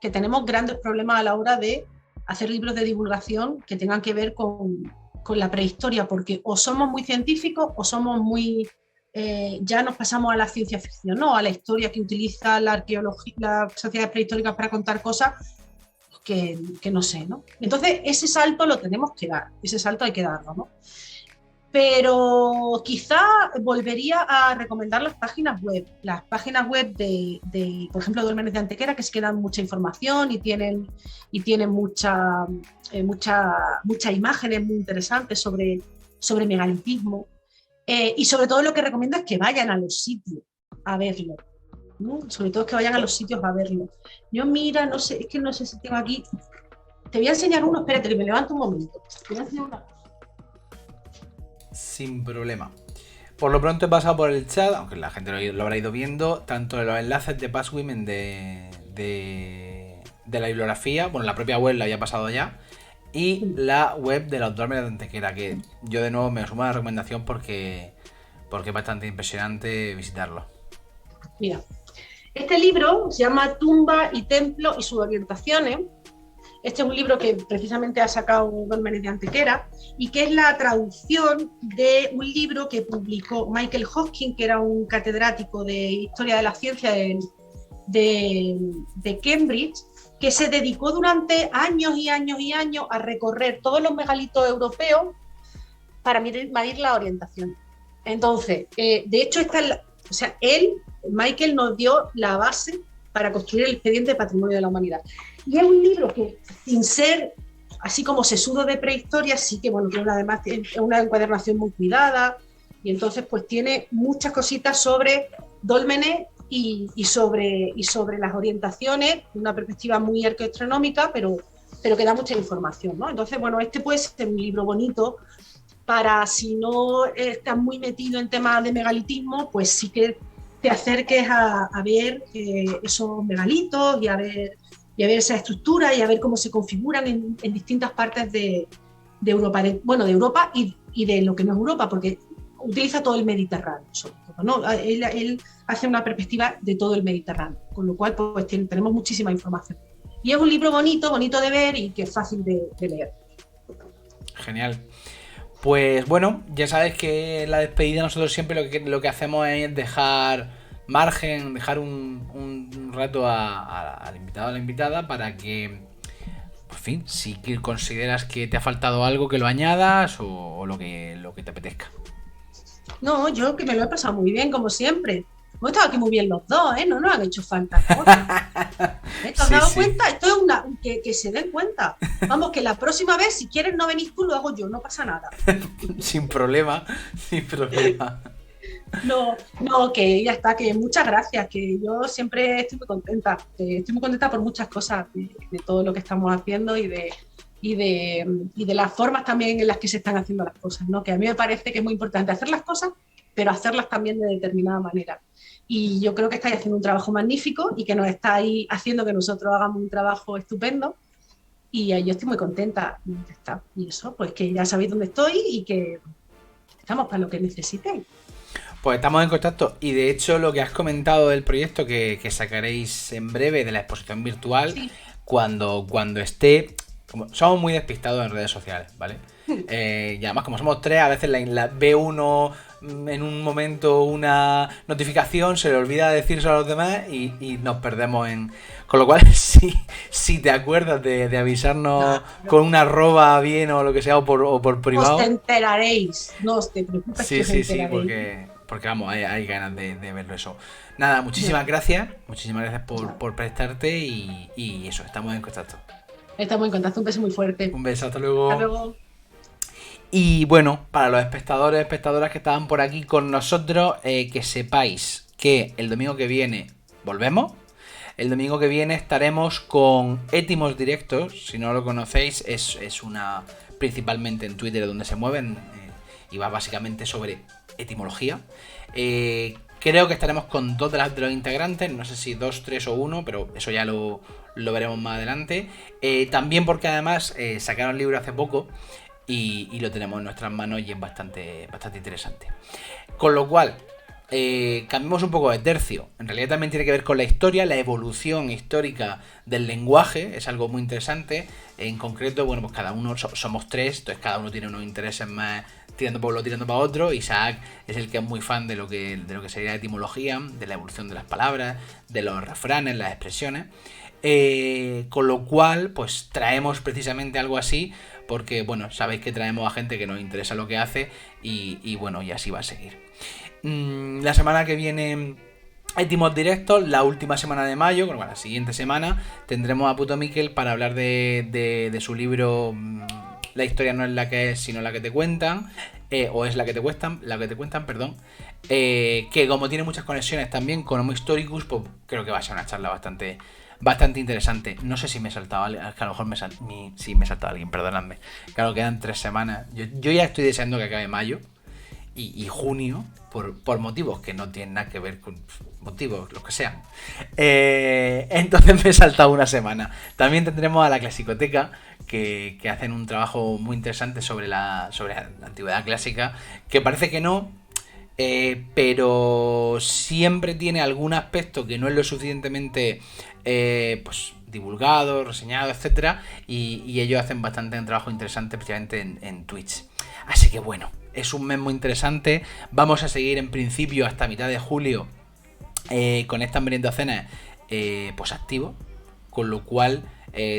que tenemos grandes problemas a la hora de hacer libros de divulgación que tengan que ver con la prehistoria, porque o somos muy científicos o somos muy... ya nos pasamos a la ciencia ficción, ¿no? A la historia que utiliza la arqueología, las sociedades prehistóricas para contar cosas que no sé, ¿no? Entonces, ese salto lo tenemos que dar, ese salto hay que darlo, ¿no? Pero quizá volvería a recomendar las páginas web de por ejemplo, Dólmenes de Antequera, que sí que dan mucha información y tienen muchas imágenes muy interesantes sobre megalitismo. Y sobre todo lo que recomiendo es que vayan a los sitios a verlo, ¿no? Sobre todo que vayan a los sitios a verlo. Yo mira, no sé, es que no sé si tengo aquí. Te voy a enseñar uno, espérate, que me levanto un momento. Te voy a enseñar una. Sin problema. Por lo pronto he pasado por el chat, aunque la gente lo habrá ido viendo, tanto los enlaces de Past Women de la bibliografía, bueno, la propia web la había pasado ya, y la web de los Dólmenes de Antequera, que yo de nuevo me sumo a la recomendación porque es bastante impresionante visitarlo. Mira, este libro se llama Tumba y Templo y sus orientaciones. Este es un libro que precisamente ha sacado Dólmenes de Antequera y que es la traducción de un libro que publicó Michael Hosking, que era un catedrático de Historia de la Ciencia de Cambridge, que se dedicó durante años y años y años a recorrer todos los megalitos europeos para medir la orientación. Entonces, de hecho, Michael nos dio la base para construir el expediente de Patrimonio de la Humanidad. Y es un libro que, sin ser así como sesudo de prehistoria, sí que, bueno, tiene además una encuadernación muy cuidada, y entonces pues tiene muchas cositas sobre dólmenes y sobre las orientaciones, una perspectiva muy arqueoastronómica, pero que da mucha información, ¿no? Entonces, bueno, este puede ser un libro bonito para, si no estás muy metido en temas de megalitismo, pues sí que te acerques a ver esos megalitos y a ver esa estructura y a ver cómo se configuran en distintas partes de Europa, de Europa y de lo que no es Europa, porque utiliza todo el Mediterráneo, sobre todo, ¿no? Él hace una perspectiva de todo el Mediterráneo, con lo cual pues tenemos muchísima información. Y es un libro bonito de ver y que es fácil de leer. Genial. Pues bueno, ya sabes que en la despedida nosotros siempre lo que hacemos es dejar margen, dejar un rato al invitado o a la invitada para que, por fin, si consideras que te ha faltado algo, que lo añadas o lo que te apetezca. No, yo que me lo he pasado muy bien, como siempre. Hemos estado aquí muy bien los dos, ¿eh? No nos han hecho falta cosas. ¿Te has dado cuenta? Esto es que se den cuenta. Vamos, que la próxima vez, si quieres no venís tú, lo hago yo, no pasa nada. Sin problema. No, que ya está, que muchas gracias, que yo siempre estoy muy contenta. Estoy muy contenta por muchas cosas de todo lo que estamos haciendo y de las formas también en las que se están haciendo las cosas, ¿no? Que a mí me parece que es muy importante hacer las cosas, pero hacerlas también de determinada manera. Y yo creo que estáis haciendo un trabajo magnífico y que nos estáis haciendo que nosotros hagamos un trabajo estupendo. Y yo estoy muy contenta. Y eso, pues que ya sabéis dónde estoy y que estamos para lo que necesitéis. Pues estamos en contacto y de hecho lo que has comentado del proyecto que sacaréis en breve de la exposición virtual, sí. cuando esté, somos muy despistados en redes sociales, ¿vale? Y además como somos tres, a veces la ve uno en un momento una notificación, se le olvida decírselo a los demás y nos perdemos en... Con lo cual, si te acuerdas de avisarnos con una arroba bien o lo que sea, o por privado... Os enteraréis, no os te preocupes. Sí, porque vamos, hay ganas de verlo eso. Nada, muchísimas gracias por prestarte y eso, estamos en contacto. Estamos en contacto, un beso muy fuerte. Un beso, hasta luego. Hasta luego. Y bueno, para los espectadoras que estaban por aquí con nosotros, que sepáis que el domingo que viene volvemos. El domingo que viene estaremos con Étimos Directos. Si no lo conocéis, es una principalmente en Twitter donde se mueven y va básicamente sobre etimología. Creo que estaremos con 2 de los integrantes, no sé si 2, 3 o 1, pero eso ya lo veremos más adelante. También porque además sacaron el libro hace poco y lo tenemos en nuestras manos y es bastante interesante. Con lo cual, cambiamos un poco de tercio. En realidad también tiene que ver con la historia, la evolución histórica del lenguaje, es algo muy interesante. En concreto, bueno, pues cada uno somos 3, entonces cada uno tiene unos intereses más tirando para uno, tirando para otro. Isaac es el que es muy fan de lo que sería la etimología, de la evolución de las palabras, de los refranes, las expresiones. Con lo cual, pues traemos precisamente algo así, porque, bueno, sabéis que traemos a gente que nos interesa lo que hace y bueno, y así va a seguir. La semana que viene Étimos Directos, la última semana de mayo, bueno, la siguiente semana tendremos a Puto Miquel para hablar de su libro La historia no es la que es, sino la que te cuentan, o es la que te cuentan, perdón, que como tiene muchas conexiones también con Homo Historicus, pues creo que va a ser una charla bastante interesante. No sé si me he saltado, es que a lo mejor sí me he saltado a alguien, perdonadme. Claro, quedan 3 semanas. Yo ya estoy deseando que acabe mayo y junio, por motivos que no tienen nada que ver con motivos, los que sean. Entonces me he saltado una semana. También tendremos a la Clasicoteca, que hacen un trabajo muy interesante sobre la antigüedad clásica, que parece que no, pero siempre tiene algún aspecto que no es lo suficientemente pues divulgado, reseñado, etcétera, y ellos hacen bastante un trabajo interesante, especialmente en Twitch. Así que bueno, es un mes muy interesante. Vamos a seguir en principio hasta mitad de julio con estas meriendacenas pues activo, con lo cual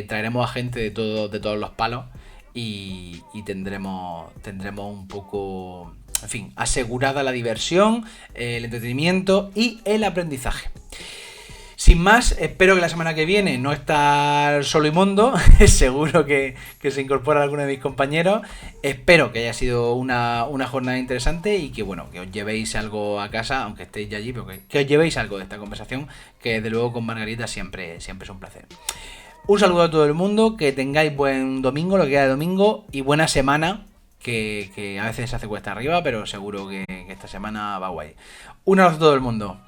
traeremos a gente de todos los palos y tendremos un poco, en fin, asegurada la diversión, el entretenimiento y el aprendizaje. Sin más, espero que la semana que viene no estar solo y mondo. Seguro que se incorpora alguno de mis compañeros. Espero que haya sido una jornada interesante y que bueno, que os llevéis algo a casa, aunque estéis ya allí, pero que os llevéis algo de esta conversación, que desde luego con Margarita siempre es un placer. Un saludo a todo el mundo, que tengáis buen domingo, lo que queda de domingo, y buena semana, que a veces se hace cuesta arriba, pero seguro que esta semana va guay. Un abrazo a todo el mundo.